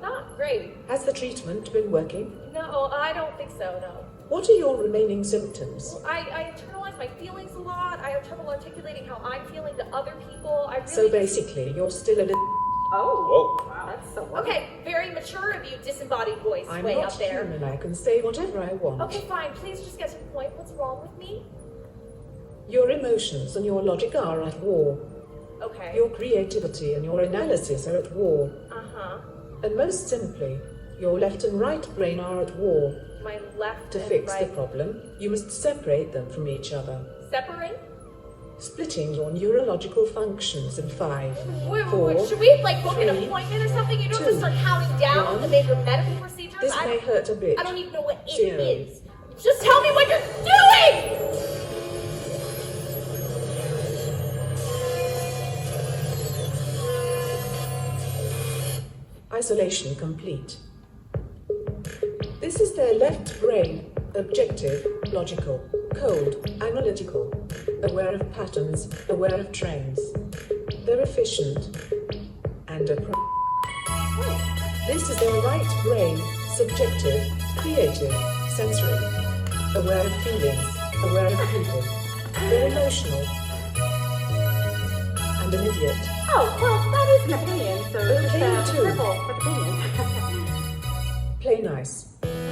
Not great. Has the treatment been working? No, I don't think so, no. What are your remaining symptoms? I internalize my feelings a lot. I have trouble articulating how I'm feeling to other people. I really So basically, you're still a little... Oh, Whoa. wow, that's so Okay, very mature of you, disembodied voice I'm way not up there. human. I can say whatever I want. Okay, fine. Please just get to the point. What's wrong with me? Your emotions and your logic are at war. Okay. Your creativity and your analysis are at war. Uh-huh. And most simply, your left and right brain are at war. My left To and fix right. the problem, you must separate them from each other, Separate? splitting your neurological functions in 5, Wait, 4, should we like book an 3, appointment or something? You don't 2, just start counting down 1. the major medical procedures. This may hurt a bit. I don't even know what it 0. is. Just tell me what you're doing! Isolation complete. This is their left brain, objective, logical, cold, analytical, aware of patterns, aware of trends. They're efficient and This is their right brain, subjective, creative, sensory, aware of feelings, aware of people. They're emotional and an idiot. Oh, well, that is an opinion, so Okay, just too. careful with opinions. Play nice.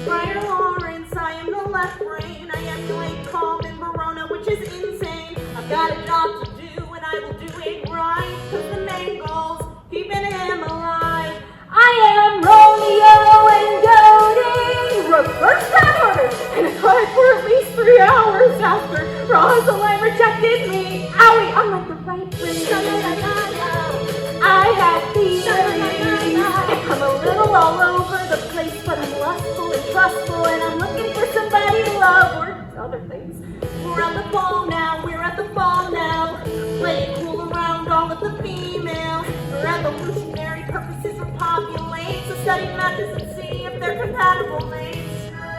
Friar Lawrence, I am the left brain. I emulate calm in Verona, which is insane. I've got a job to do, and I will do it right. Cause the main goal's keeping him alive. I am Romeo and Doty, reverse orders, and I cried for at least 3 hours after Rosaline rejected me. Owie, I'm like the right brain. I have theories. I'm a little all over the place, but I'm lustful and trustful, and I'm looking for somebody to love or other things. We're at the fall now, we're at the fall now. Play it cool around all of the females. For evolutionary purposes, repopulate. So study matches and see if they're compatible mates.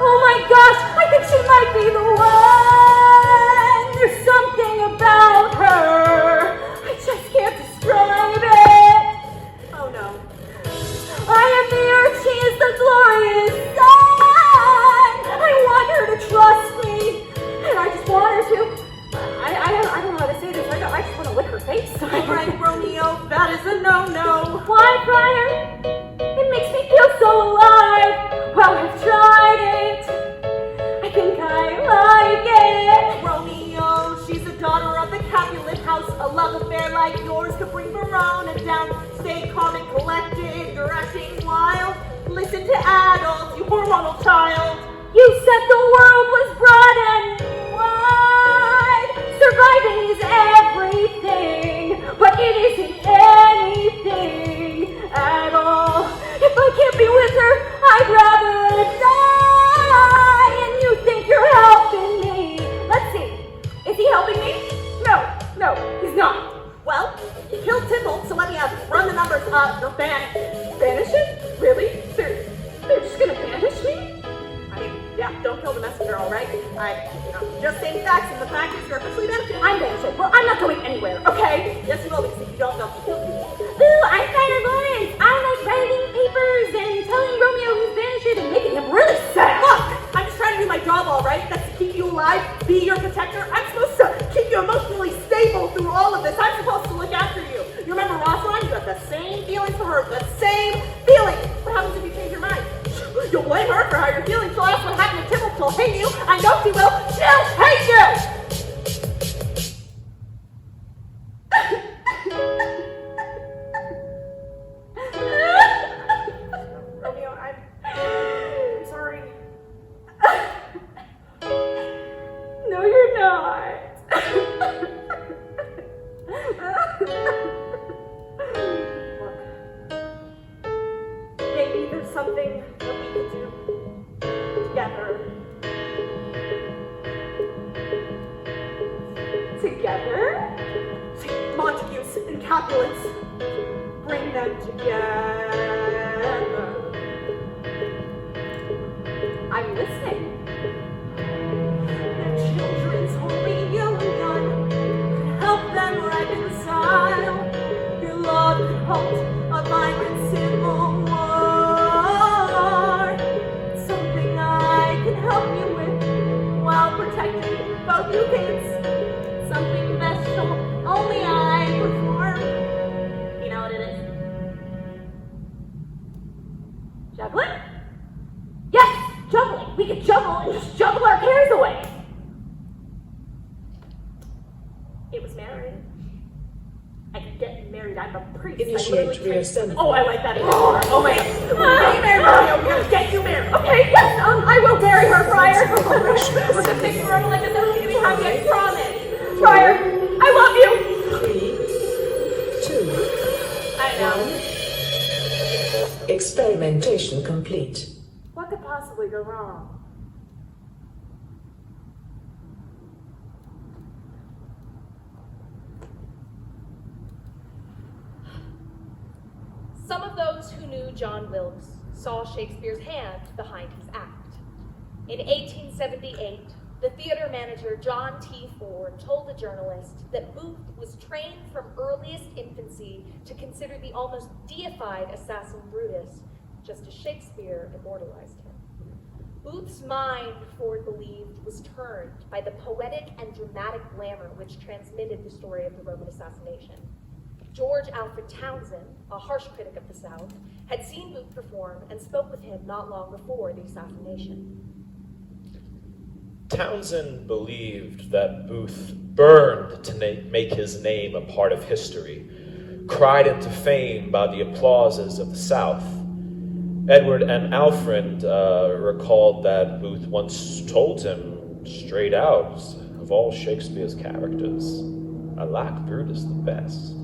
Oh my gosh, I think she might be the one. There's something about her. I just can't describe it. Oh no. I am the earth, she is the glorious sun. I want her to trust me, and I just want her to. I don't know how to say this. I just want to lick her face. All right, Romeo, that is a no-no. Why, Friar? It makes me feel so alive. Well, I've tried it. I think I like it. Romeo, she's the daughter of the Capulet house. A love affair like yours could bring Verona down. Stay calm and collected. You're acting wild. listen to adults, you hormonal child. You said the world was broad and wide. Surviving is everything, but it isn't anything at all. If I can't be with her, I'd rather die. And you think you're helping me. Let's see. Is he helping me? No, he's not. Well, you killed Tybalt, so let me run the numbers up. You're banished. Banished? Really? They're just gonna banish me? I mean, yeah, don't kill the messenger, all right? Just saying facts, and the fact is you're officially banished. I'm banished. Well, I'm not going anywhere, okay? Yes, you will, because if you don't know, you killed me. Ooh, I'm Spider Lawrence. I like writing papers and telling Romeo he's banished and making him really sad. Look, I'm just trying to do my job, all right? That's to keep you alive, be your protector. I'm supposed to keep you emotionally stable through all of this. I'm supposed to look after you. You remember Rosalind? You have the same feelings for her, the same feelings. What happens if you change your mind? You'll blame her for how you're feeling. She'll ask what happened to Tybalt. She'll hate you. I know she will. She'll hate you! Romeo, I'm sorry. No, you're not. Look, maybe there's something that we could do together. Together? Take Montagues and Capulets. Bring them together. I'm listening. Their children's holy union could help them reconcile. Your love could halt a violent civil war. It's something I can help you with while protecting both you kids. Something special only I perform. You know what it is? Juggling? Yes, juggling. We could juggle and just juggle our cares away. It was married. I could get married. I'm a priest. Initiate reassembly. Oh, I like that. Oh my God. Get married, Romeo. We're gonna get you married. Okay, yes, I will marry her, Friar. We're gonna fix her up like a little baby happy, I promise. Friar, I love you. 3, 2, I know. 1. Experimentation complete. What could possibly go wrong? Some of those who knew John Wilkes saw Shakespeare's hand behind his act. In 1878, the theater manager John T. Ford told a journalist that Booth was trained from earliest infancy to consider the almost deified assassin Brutus, just as Shakespeare immortalized him. Booth's mind, Ford believed, was turned by the poetic and dramatic glamour which transmitted the story of the Roman assassination. George Alfred Townsend, a harsh critic of the South, had seen Booth perform and spoke with him not long before the assassination. Townsend believed that Booth burned to make his name a part of history, cried into fame by the applauses of the South. Edward and Alfred recalled that Booth once told him straight out, of all Shakespeare's characters, I like Brutus the best,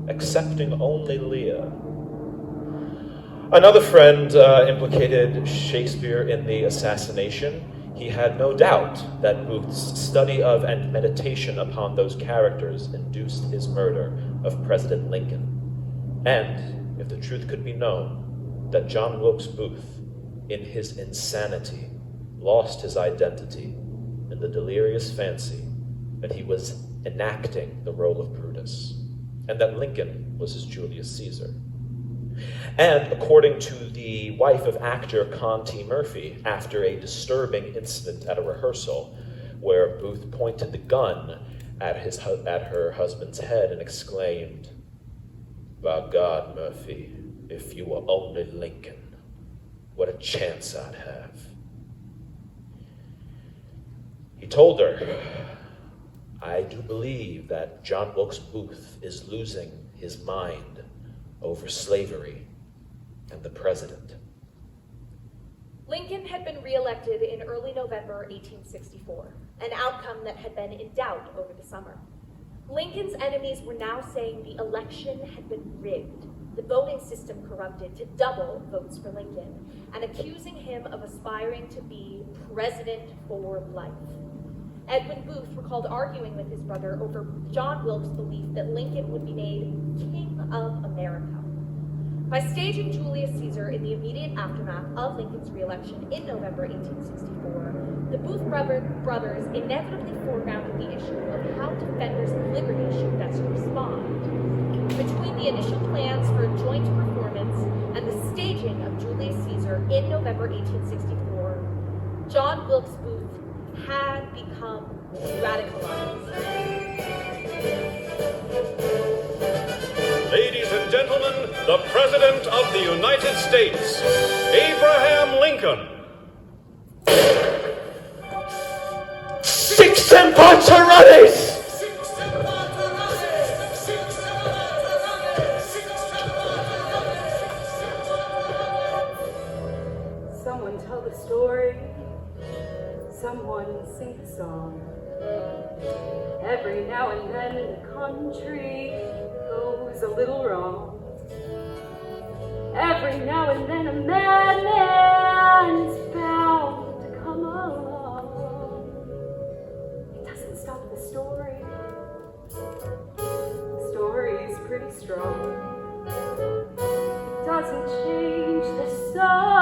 excepting only Lear. Another friend implicated Shakespeare in the assassination. He had no doubt that Booth's study of and meditation upon those characters induced his murder of President Lincoln. And, if the truth could be known, that John Wilkes Booth, in his insanity, lost his identity in the delirious fancy that he was enacting the role of Brutus, and that Lincoln was his Julius Caesar. And according to the wife of actor Con T. Murphy, after a disturbing incident at a rehearsal where Booth pointed the gun at her husband's head and exclaimed, "By God, Murphy, if you were only Lincoln, what a chance I'd have." He told her, "I do believe that John Wilkes Booth is losing his mind over slavery and the president." Lincoln had been re-elected in early November 1864, an outcome that had been in doubt over the summer. Lincoln's enemies were now saying the election had been rigged, the voting system corrupted to double votes for Lincoln, and accusing him of aspiring to be president for life. Edwin Booth recalled arguing with his brother over John Wilkes' belief that Lincoln would be made King of America. By staging Julius Caesar in the immediate aftermath of Lincoln's re-election in November 1864, the Booth brothers inevitably foregrounded the issue of how defenders of liberty should best respond. Between the initial plans for a joint performance and the staging of Julius Caesar in November 1864, John Wilkes Booth had become radicalized. Ladies and gentlemen, the President of the United States, Abraham Lincoln. Six Empaturanes! Someone tell the story, someone sing the song. Every now and then the country goes a little wrong. Every now and then a madman's bound to come along. It doesn't stop the story. The story's pretty strong. It doesn't change the song.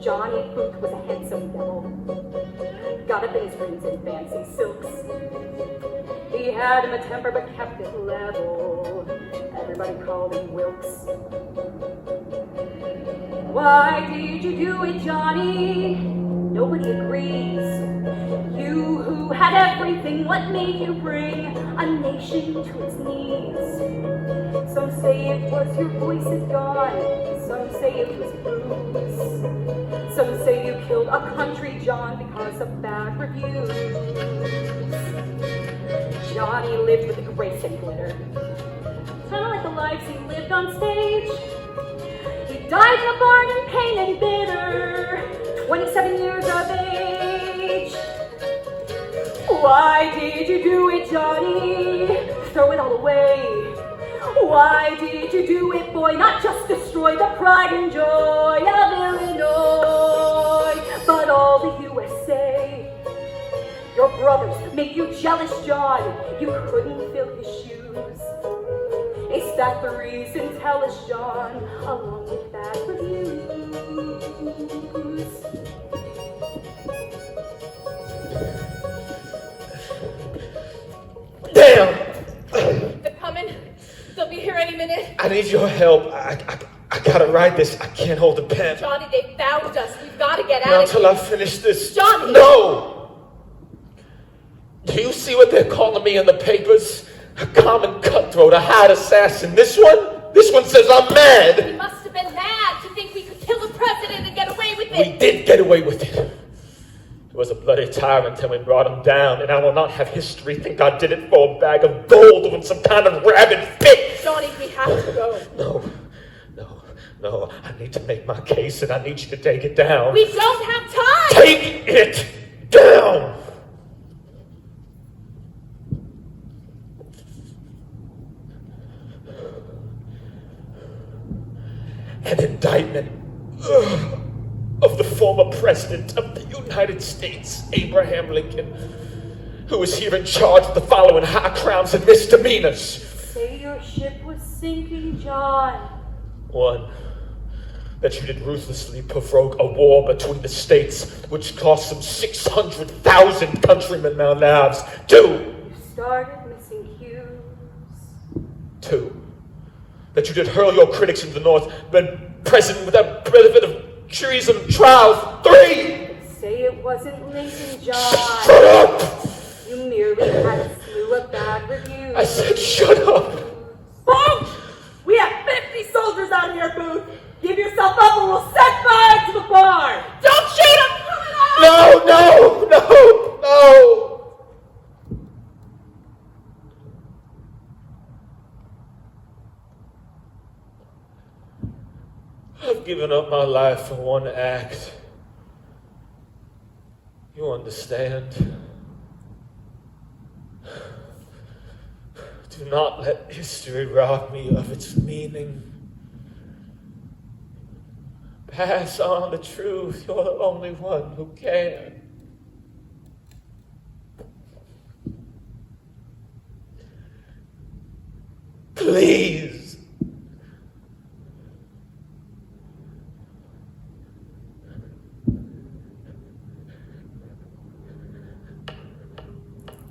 Johnny Booth was a handsome devil. Got up in his rings and fancy silks. He had him a temper but kept it level. Everybody called him Wilkes. Why did you do it, Johnny? Nobody agrees. You who had everything, what made you bring a nation to its knees? Some say it was your voice is gone. Some say it was booze. Some say you killed a country, John, because of bad reviews. Johnny lived with grace and glitter, kind of like the lives he lived on stage. He died in a barn in pain and bitter, 27 years of age. Why did you do it, Johnny? Throw it all away. Why did you do it, boy? Not just destroy the pride and joy of Illinois, but all the USA. Your brothers make you jealous, John. You couldn't fill his shoes. Is that the reason? Tell us, John, along with bad reviews. Damn! They're coming. They'll be here any minute. I need your help. I gotta write this. I can't hold the pen. Johnny, they found us. We've got to get Not out of until here. I finish this. Johnny! No! Do you see what they're calling me in the papers? A common cutthroat, a hired assassin. This one says I'm We mad. must have been mad to think we could kill the president and get away with We it. did get away with it. He was a bloody tyrant and we brought him down, and I will not have history think I did it for a bag of gold or in some kind of rabid fit. Johnny, we have to go. No, I need to make my case and I need you to take it down. We don't have time. Take it down! An indictment of the former President of the United States, Abraham Lincoln, who is here in charge of the following high crimes and misdemeanors. Say your ship was sinking, John. 1, that you did ruthlessly provoke a war between the states, which cost some 600,000 countrymen their lives. 2, You started missing cues. 2, that you did hurl your critics into the North, been present without benefit of treason and trials. 3, Say it wasn't Lincoln, John. shut up! You merely had a slew of bad reviews. I said shut up! Booth! We have 50 soldiers out here, Booth! Give yourself up or we'll set fire to the bar! Don't shoot him! No! I've given up my life for one act. You understand? Do not let history rob me of its meaning. Pass on the truth. You're the only one who can. Please.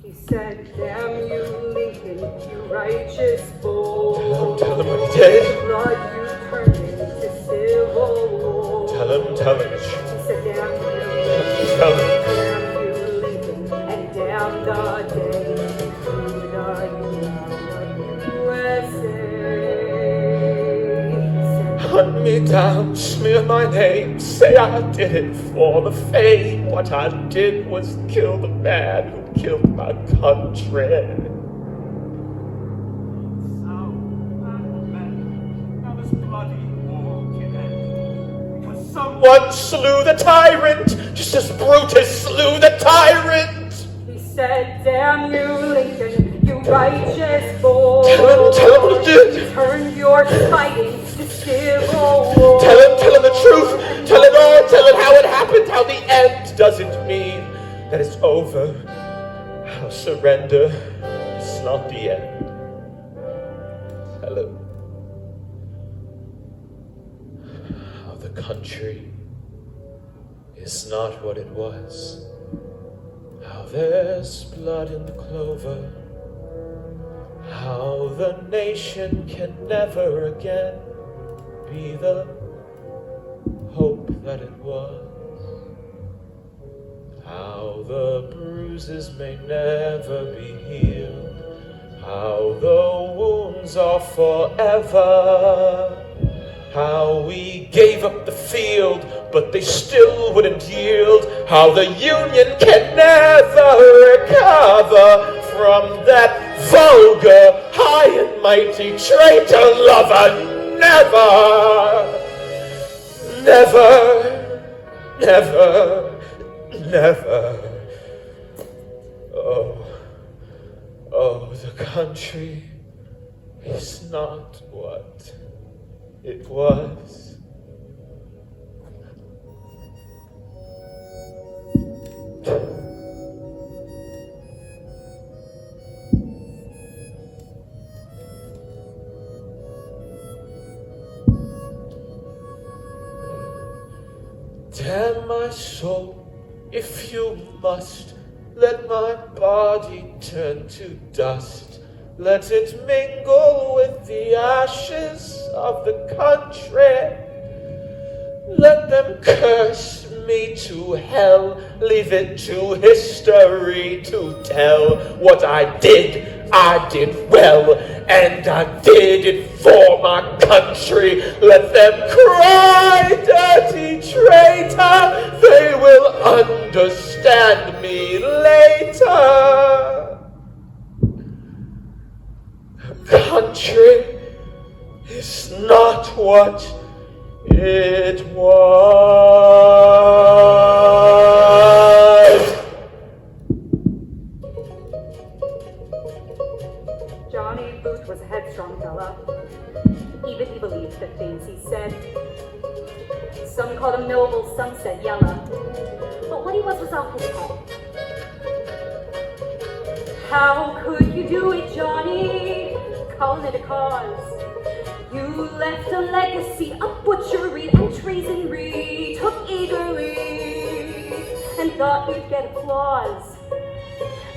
He said, damn you, Lincoln, you righteous boy. Tell him what he did. Blood you turned into civil war. Tell him. He said, damn you, Tell him. damn you, Lincoln, and damn the day through the USA. Hunt me down, smear my name, say I did it for the fame. What I did was kill the man who killed my country. Now this bloody war can end. Because Someone slew the tyrant, just as Brutus slew the tyrant. He said, damn you, Lincoln, you righteous boy. Tell him what he did. Turned your fighting to civil war. Tell him the truth. Tell it all. Tell it how it happened. How the end doesn't mean that it's over. How surrender is not the end. Tell him how the country is not what it was. How there's blood in the clover. How the nation can never again be the hope that it was. How the bruises may never be healed. How the wounds are forever. How we gave up the field, but they still wouldn't yield. How the Union can never recover from that vulgar, high and mighty traitor lover. Never. Oh, the country is not what it was. Damn my soul, if you must, let my body turn to dust. Let it mingle with the ashes of the country. Let them curse me to hell, leave it to history to tell. What I did well, and I did it for my country. Let them cry, dirty traitor, they will understand me later. The country is not what it was. Johnny Booth was a headstrong fella. Even he believed the things he said. Some called him noble, some said yellow. But what he was off his head. How could you do it, Johnny? Calling it a cause. You left a legacy of butchery and treasonry. Took eagerly and thought you'd get applause.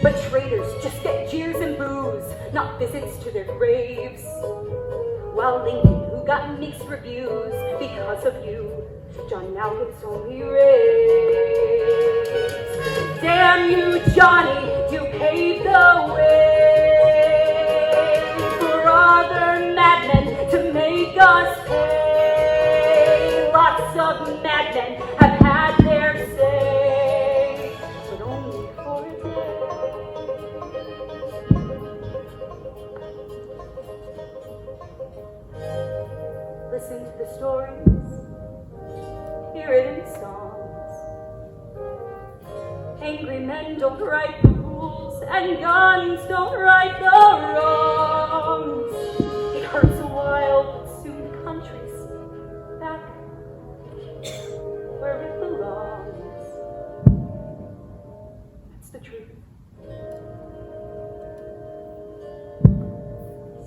But traitors just get jeers and boos, not visits to their graves. While Lincoln, who got mixed reviews because of you, John now gets only raves. Damn you, Johnny, you paved the way for other madmen to make us pay. Lots of madmen have had their say, but only for a day. Listen to the stories hear it in songs. Angry men don't write the rules, and guns don't right the wrongs. It hurts a while, but soon the country's back where it belongs. That's the truth.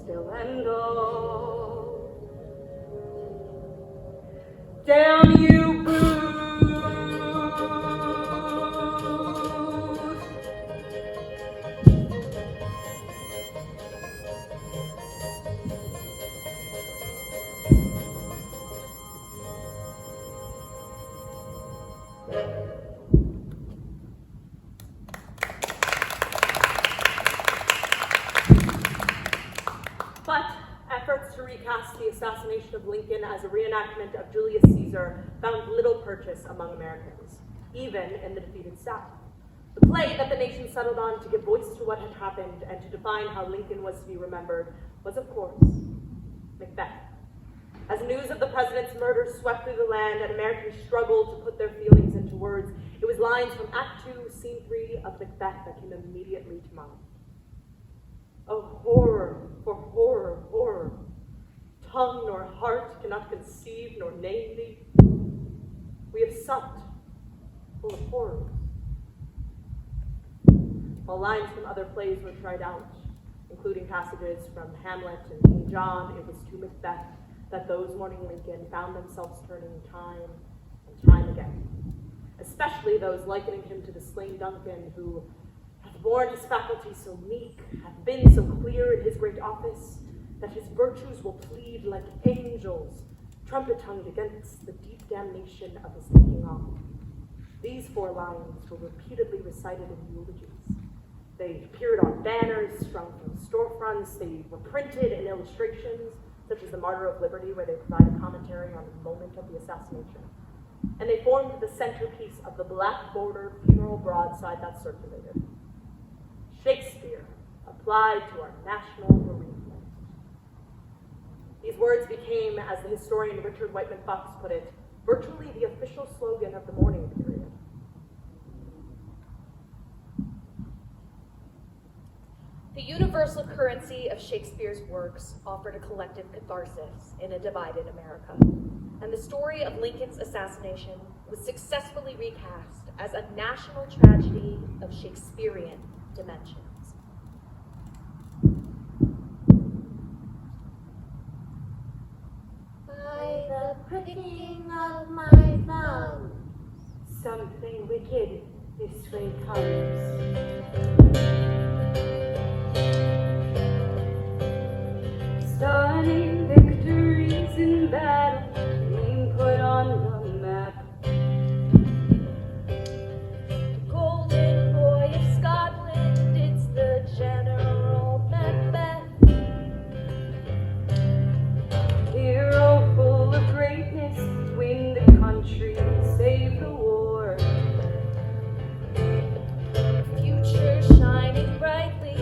Still and all, down you booze. But efforts to recast the assassination of Lincoln as a reenactment of Julius Caesar found little purchase among Americans, even in the defeated South. The play that the nation settled on to give voice to what had happened and to define how Lincoln was to be remembered was, of course, Macbeth. As news of the president's murder swept through the land and Americans struggled to put their feelings into words, it was lines from Act 2, Scene 3 of Macbeth that came immediately to mind. Oh, horror, for horror, horror. Tongue nor heart cannot conceive nor name thee. We have supped full of horrors. While lines from other plays were tried out, including passages from Hamlet and King John, it was to Macbeth that those mourning Lincoln found themselves turning time and time again, especially those likening him to the slain Duncan who hath borne his faculties so meek, hath been so clear in his great office, that his virtues will plead like angels, trumpet-tongued against the deep damnation of his taking off. These 4 lines were repeatedly recited in eulogies. They appeared on banners strung from storefronts, they were printed in illustrations, such as the Martyr of Liberty, where they provide a commentary on the moment of the assassination. And they formed the centerpiece of the black-bordered funeral broadside that circulated. Shakespeare applied to our national bereavement. These words became, as the historian Richard Whiteman Fox put it, virtually the official slogan of the mourning period. The universal currency of Shakespeare's works offered a collective catharsis in a divided America, and the story of Lincoln's assassination was successfully recast as a national tragedy of Shakespearean dimensions. By the pricking of my thumb, Something wicked this way comes. Stunning victories in battle being put on the map. Golden boy of Scotland, it's the General Macbeth. Hero full of greatness, win the country, save the war. Future shining brightly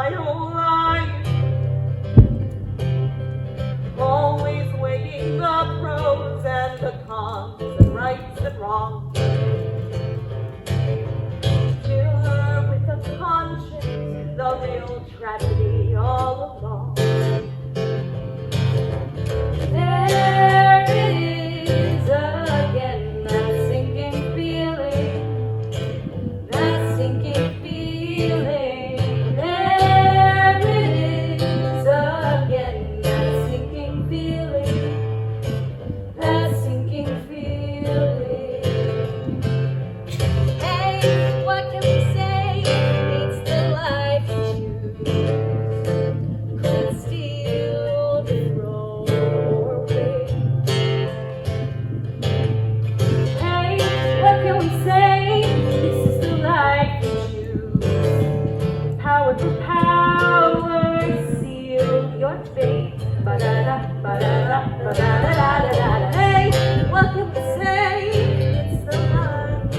my whole life. Always weighing the pros and the cons, the rights and wrongs. Killer with a conscience, the real tragedy all along. There it is again, that sinking feeling, that sinking feeling. There it is again, that sinking feeling, that sinking feeling. Hey, what can we say? It's the life you choose. Could steal the throne away. Hey, what can we say? This is the life you choose. Power to power, seal your fate. Ba-da-da, ba-da-da, ba-da-da-da-da-da. Hey, what can we say? It's the life.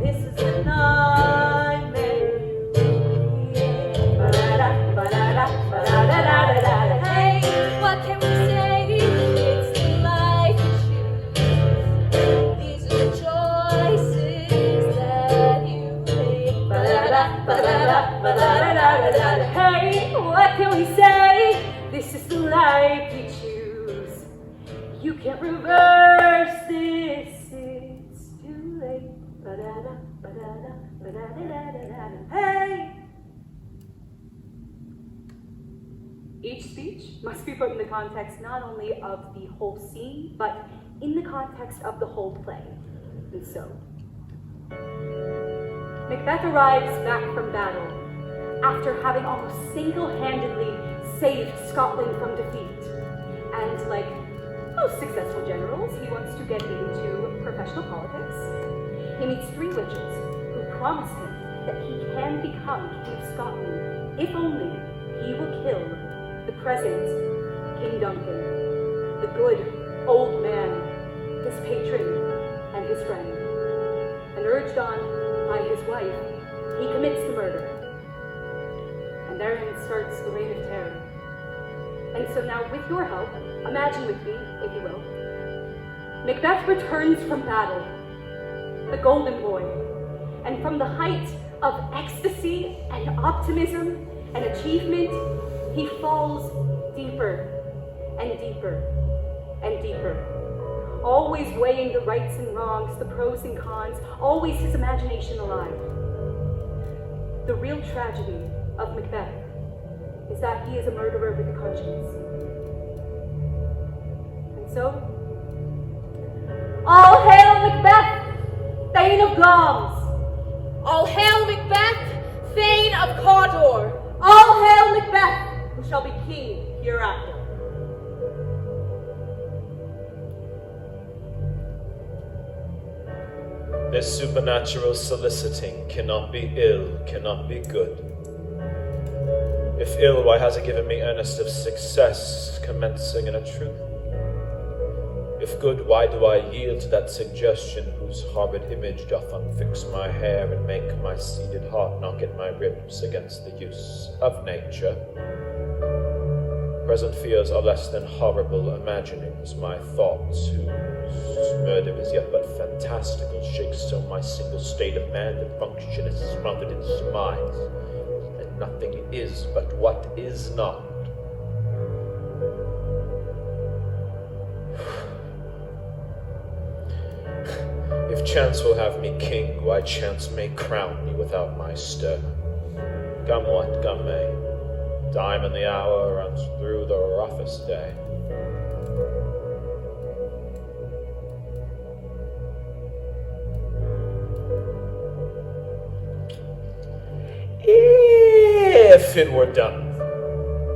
This is the nightmare. Ba-da-da, ba-da-da, ba-da-da-da-da-da. Hey, what can we say? It's the life you choose. These are the choices that you make. Ba-da-da, ba-da-da, ba-da-da-da-da-da. Hey, what can we say? This is the life you choose. You can't reverse this. It's too late. Ba-da-da, ba-da-da, ba-da-da-da-da-da. Hey! Each speech must be put in the context not only of the whole scene, but in the context of the whole play. And so, Macbeth arrives back from battle after having almost single-handedly saved Scotland from defeat. And like most successful generals, he wants to get into professional politics. He meets 3 witches who promise him that he can become King of Scotland if only he will kill the present King Duncan, the good old man, his patron and his friend. And urged on by his wife, he commits the murder. And therein starts the reign of terror. And so now, with your help, imagine with me, if you will, Macbeth returns from battle, the golden boy, and from the height of ecstasy and optimism and achievement, he falls deeper and deeper and deeper, always weighing the rights and wrongs, the pros and cons, always his imagination alive. The real tragedy of Macbeth is that he is a murderer with a conscience. And so, all hail Macbeth, Thane of Glamis! All hail Macbeth, Thane of Cawdor! All hail Macbeth, who shall be king hereafter. This supernatural soliciting cannot be ill, cannot be good. If ill, why has it given me earnest of success, commencing in a truth? If good, why do I yield to that suggestion whose horrid image doth unfix my hair and make my seated heart knock at my ribs against the use of nature? Present fears are less than horrible imaginings, my thoughts, whose murder is yet but fantastical, shakes so my single state of man and function is surrounded in surmise, and nothing is but what is not. If chance will have me king, why chance may crown me without my stir. Come what come may, time and the hour runs through the roughest day. If it were done,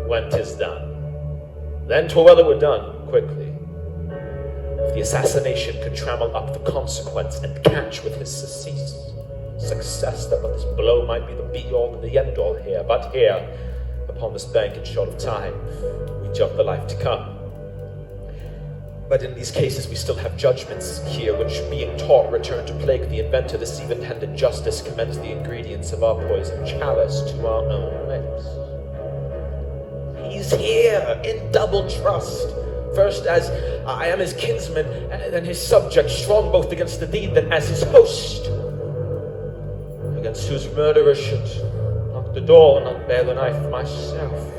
when 'tis done, then 'twere well it were done quickly. If the assassination could trammel up the consequence and catch with his success, that but this blow might be the be-all and the end-all here. But here, upon this bank in short of time, we jump the life to come. But in these cases we still have judgments here, which being taught return to plague the inventor. This even-handed justice commends the ingredients of our poison chalice to our own lips. He's here in double trust. First as I am his kinsman, and then his subject, strong both against the deed than as his host, against whose murderer should knock the door and not bear the knife myself.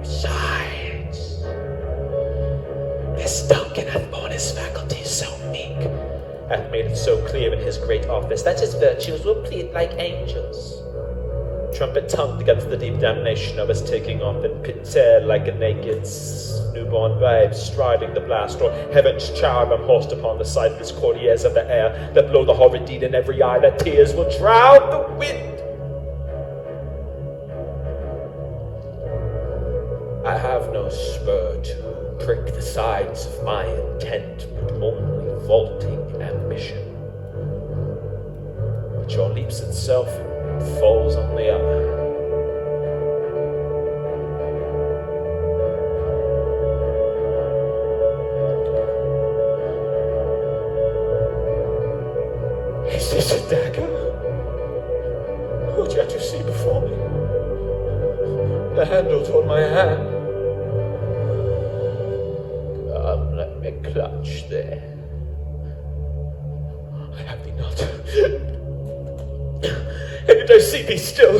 Besides, this Duncan hath borne his faculties so meek, hath made it so clear in his great office, that his virtues will plead like angels. Trumpet-tongued against the deep damnation of his taking off in pit like a naked newborn babe, striding the blast, or heaven's cherubim horsed upon the sightless courtiers of the air, that blow the horrid deed in every eye, that tears will drown the wind. I have no spur to prick the sides of my intent, but only vaulting ambition, which all leaps itself and falls on the other. Is this a dagger? What yet you see before me? The handle toward my hand. Come, let me clutch there. I have thee not. And yet I see thee still.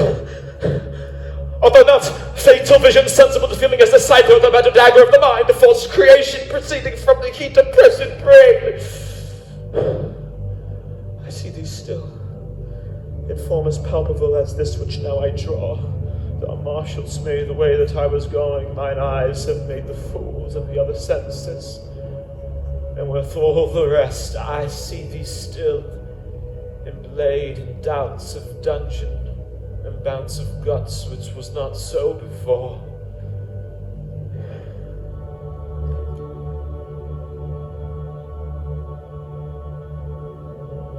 Art thou not fatal vision, sensible to feeling as the scythe or the battle dagger of the mind, a false creation proceeding from the heat of present brain? I see thee still, in form as palpable as this which now I draw. Thou marshalst me the way that I was going. Mine eyes have made the fools of the other senses, and with all the rest I see thee still, emblayed in doubts of dungeon and bounce of guts, which was not so before.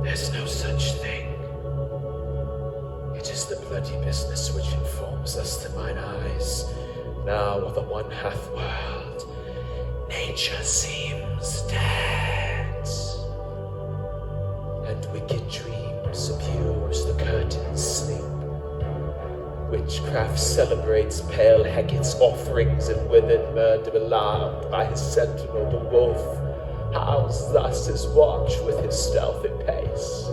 There's no such thing. It is the bloody business which informs us to mine eyes. Now of the one half world, nature seems dead, and wicked dreams abuse the curtain's sleep. Witchcraft celebrates pale Hecate's offerings, and withered murder alarmed by his sentinel the wolf howls thus his watch with his stealthy pace.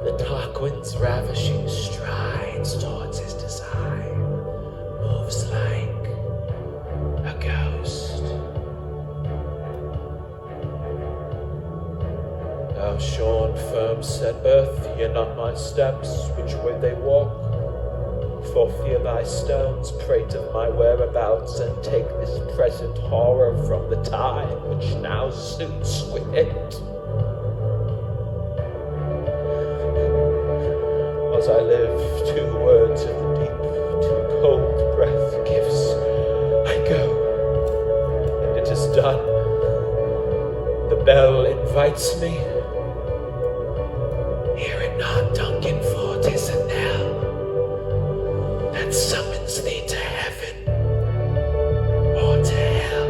The dark wind's ravishing strides towards his design, moves like a ghost. Thou shorn, firm set earth, hear not my steps, which way they walk. For fear thy stones prate of my whereabouts, and take this present horror from the time which now suits with it. As I live, 2 words in the deep, 2 cold breath gives. I go, and it is done. The bell invites me. Hear it not, Duncan, for 'tis a knell that summons thee to heaven or to hell.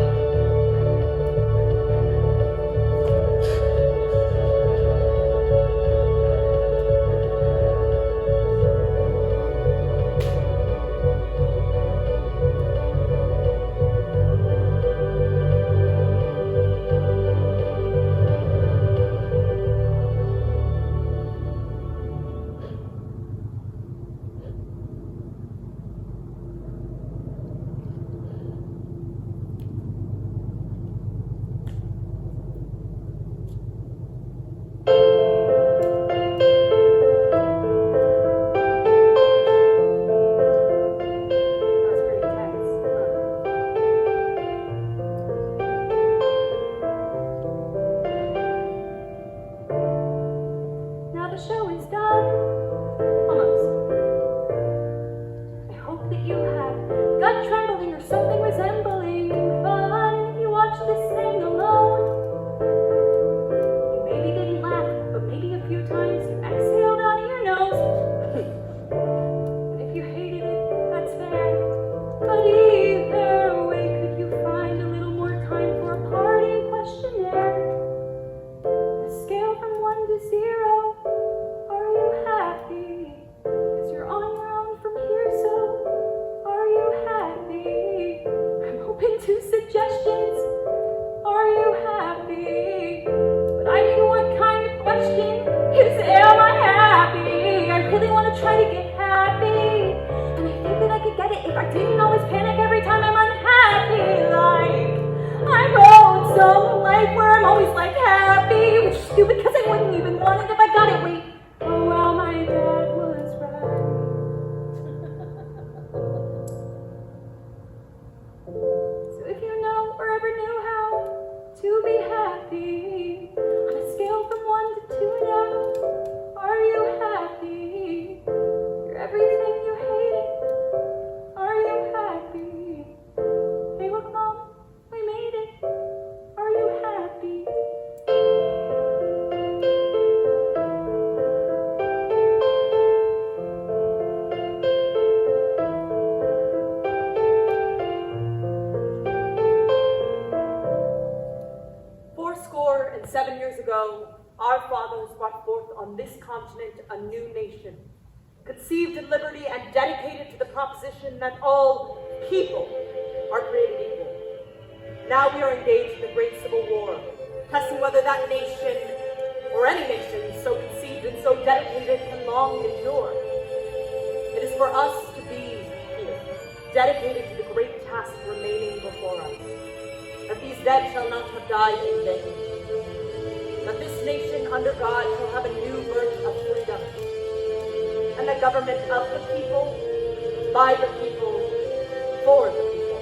continent a new nation, conceived in liberty and dedicated to the proposition that all people are created equal. Now we are engaged in the great civil war, testing whether that nation, or any nation so conceived and so dedicated, can long endure. It is for us to be here, dedicated to the great task remaining before us, that these dead shall not have died in vain, that this nation under God shall have a new birth of freedom, and the government of the people, by the people, for the people,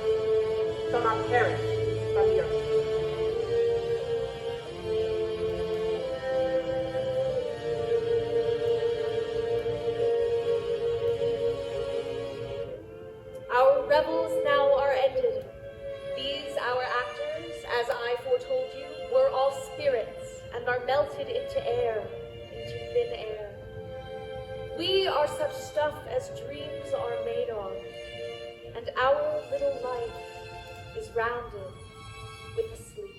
shall not perish from the earth. Our revels now are ended. These, our actors, as I foretold you, were all spirits and are melted into air, into thin air. We are such stuff as dreams are made of, and our little life is rounded with a sleep.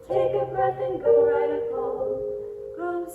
Take a breath and go write a poem. Grow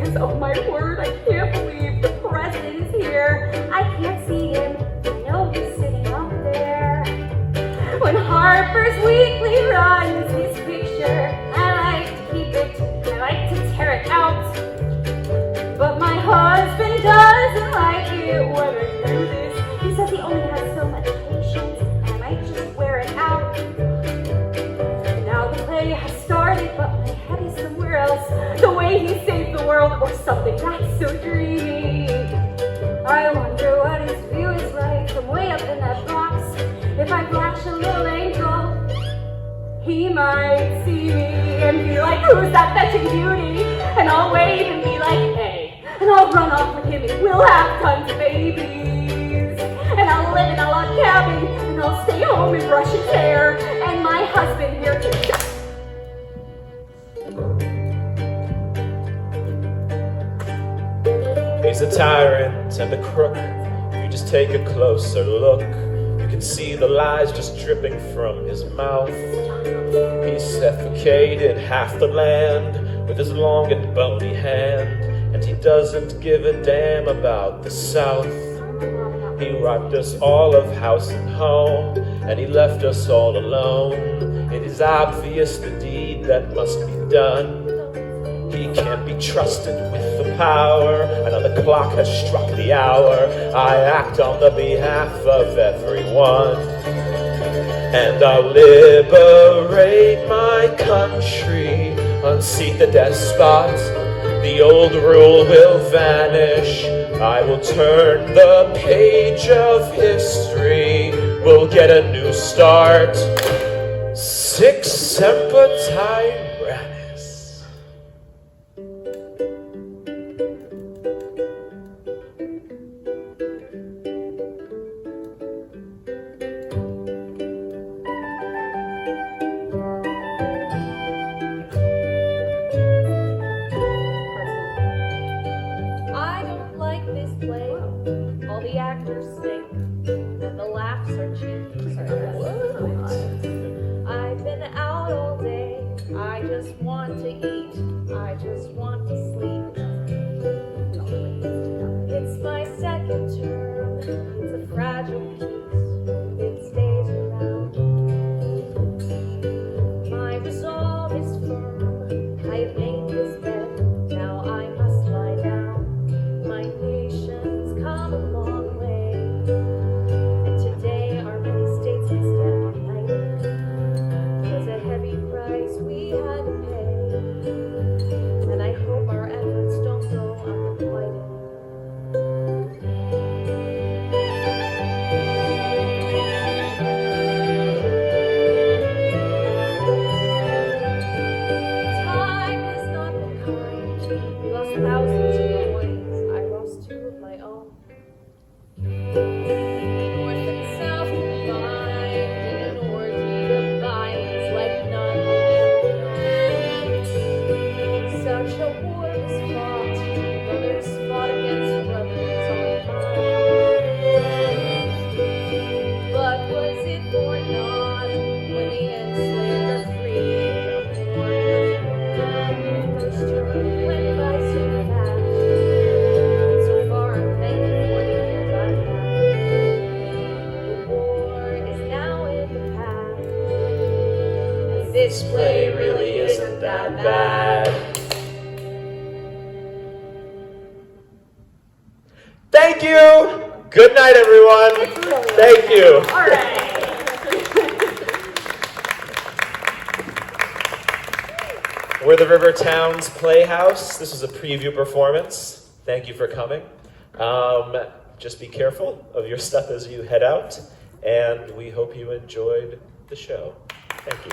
years. Oh my word, I can't believe the president is here. I can't see him. I know he's sitting up there. When Harper's Weekly runs his picture, I like to keep it, I like to tear it out. But my husband doesn't like it when I do this. He says he only has so much patience. I might just wear it out. Now the play has started, but my head is somewhere else. The way he saved the world, or something that's so dreamy. I wonder what his view is like from way up in that box. If I flash a little ankle, he might see me and be like, who's that fetching beauty? And I'll wave and be like, hey. And I'll run off with him and we'll have tons of babies. And I'll live in a log cabin and I'll stay home and brush his hair. And my husband here can He's a tyrant and a crook. If you just take a closer look, you can see the lies just dripping from his mouth. He suffocated half the land with his long and bony hand, and he doesn't give a damn about the South. He robbed us all of house and home, and he left us all alone. It is obvious the deed that must be done. He can't be trusted with the power. Another clock has struck the hour. I act on the behalf of everyone, and I'll liberate my country, unseat the despot. The old rule will vanish. I will turn the page of history. We'll get a new start. Sic semper tyrannis. I don't like this play. All the actors stink, and the laughs are cheap. I've been out all day. I just want to eat. I just want to sleep. It's my second term. It's a fragile piece. It stays around. My resolve is firm. I've made this bed. Now I must lie down. My nation's come a long way, and today our many statesmen stand united. There's a heavy price we had to pay, and I hope our efforts don't go unrequited. Time has not been kind. We lost thousands of coins. I lost 2 of my own. North and South combined in an orgy of violence like none we've known. Such a war was fought. Brothers fought against brothers all mine. But was it for naught when the enslaved are freed from war? First term went by so fast. So far, I'm thankful for the years I've had. The war is now in the past, and this play really isn't that bad. Thank you. Good night, everyone. Thank you. All right. We're the River Towns Playhouse. This is a preview performance. Thank you for coming. Just be careful of your stuff as you head out, and we hope you enjoyed the show. Thank you.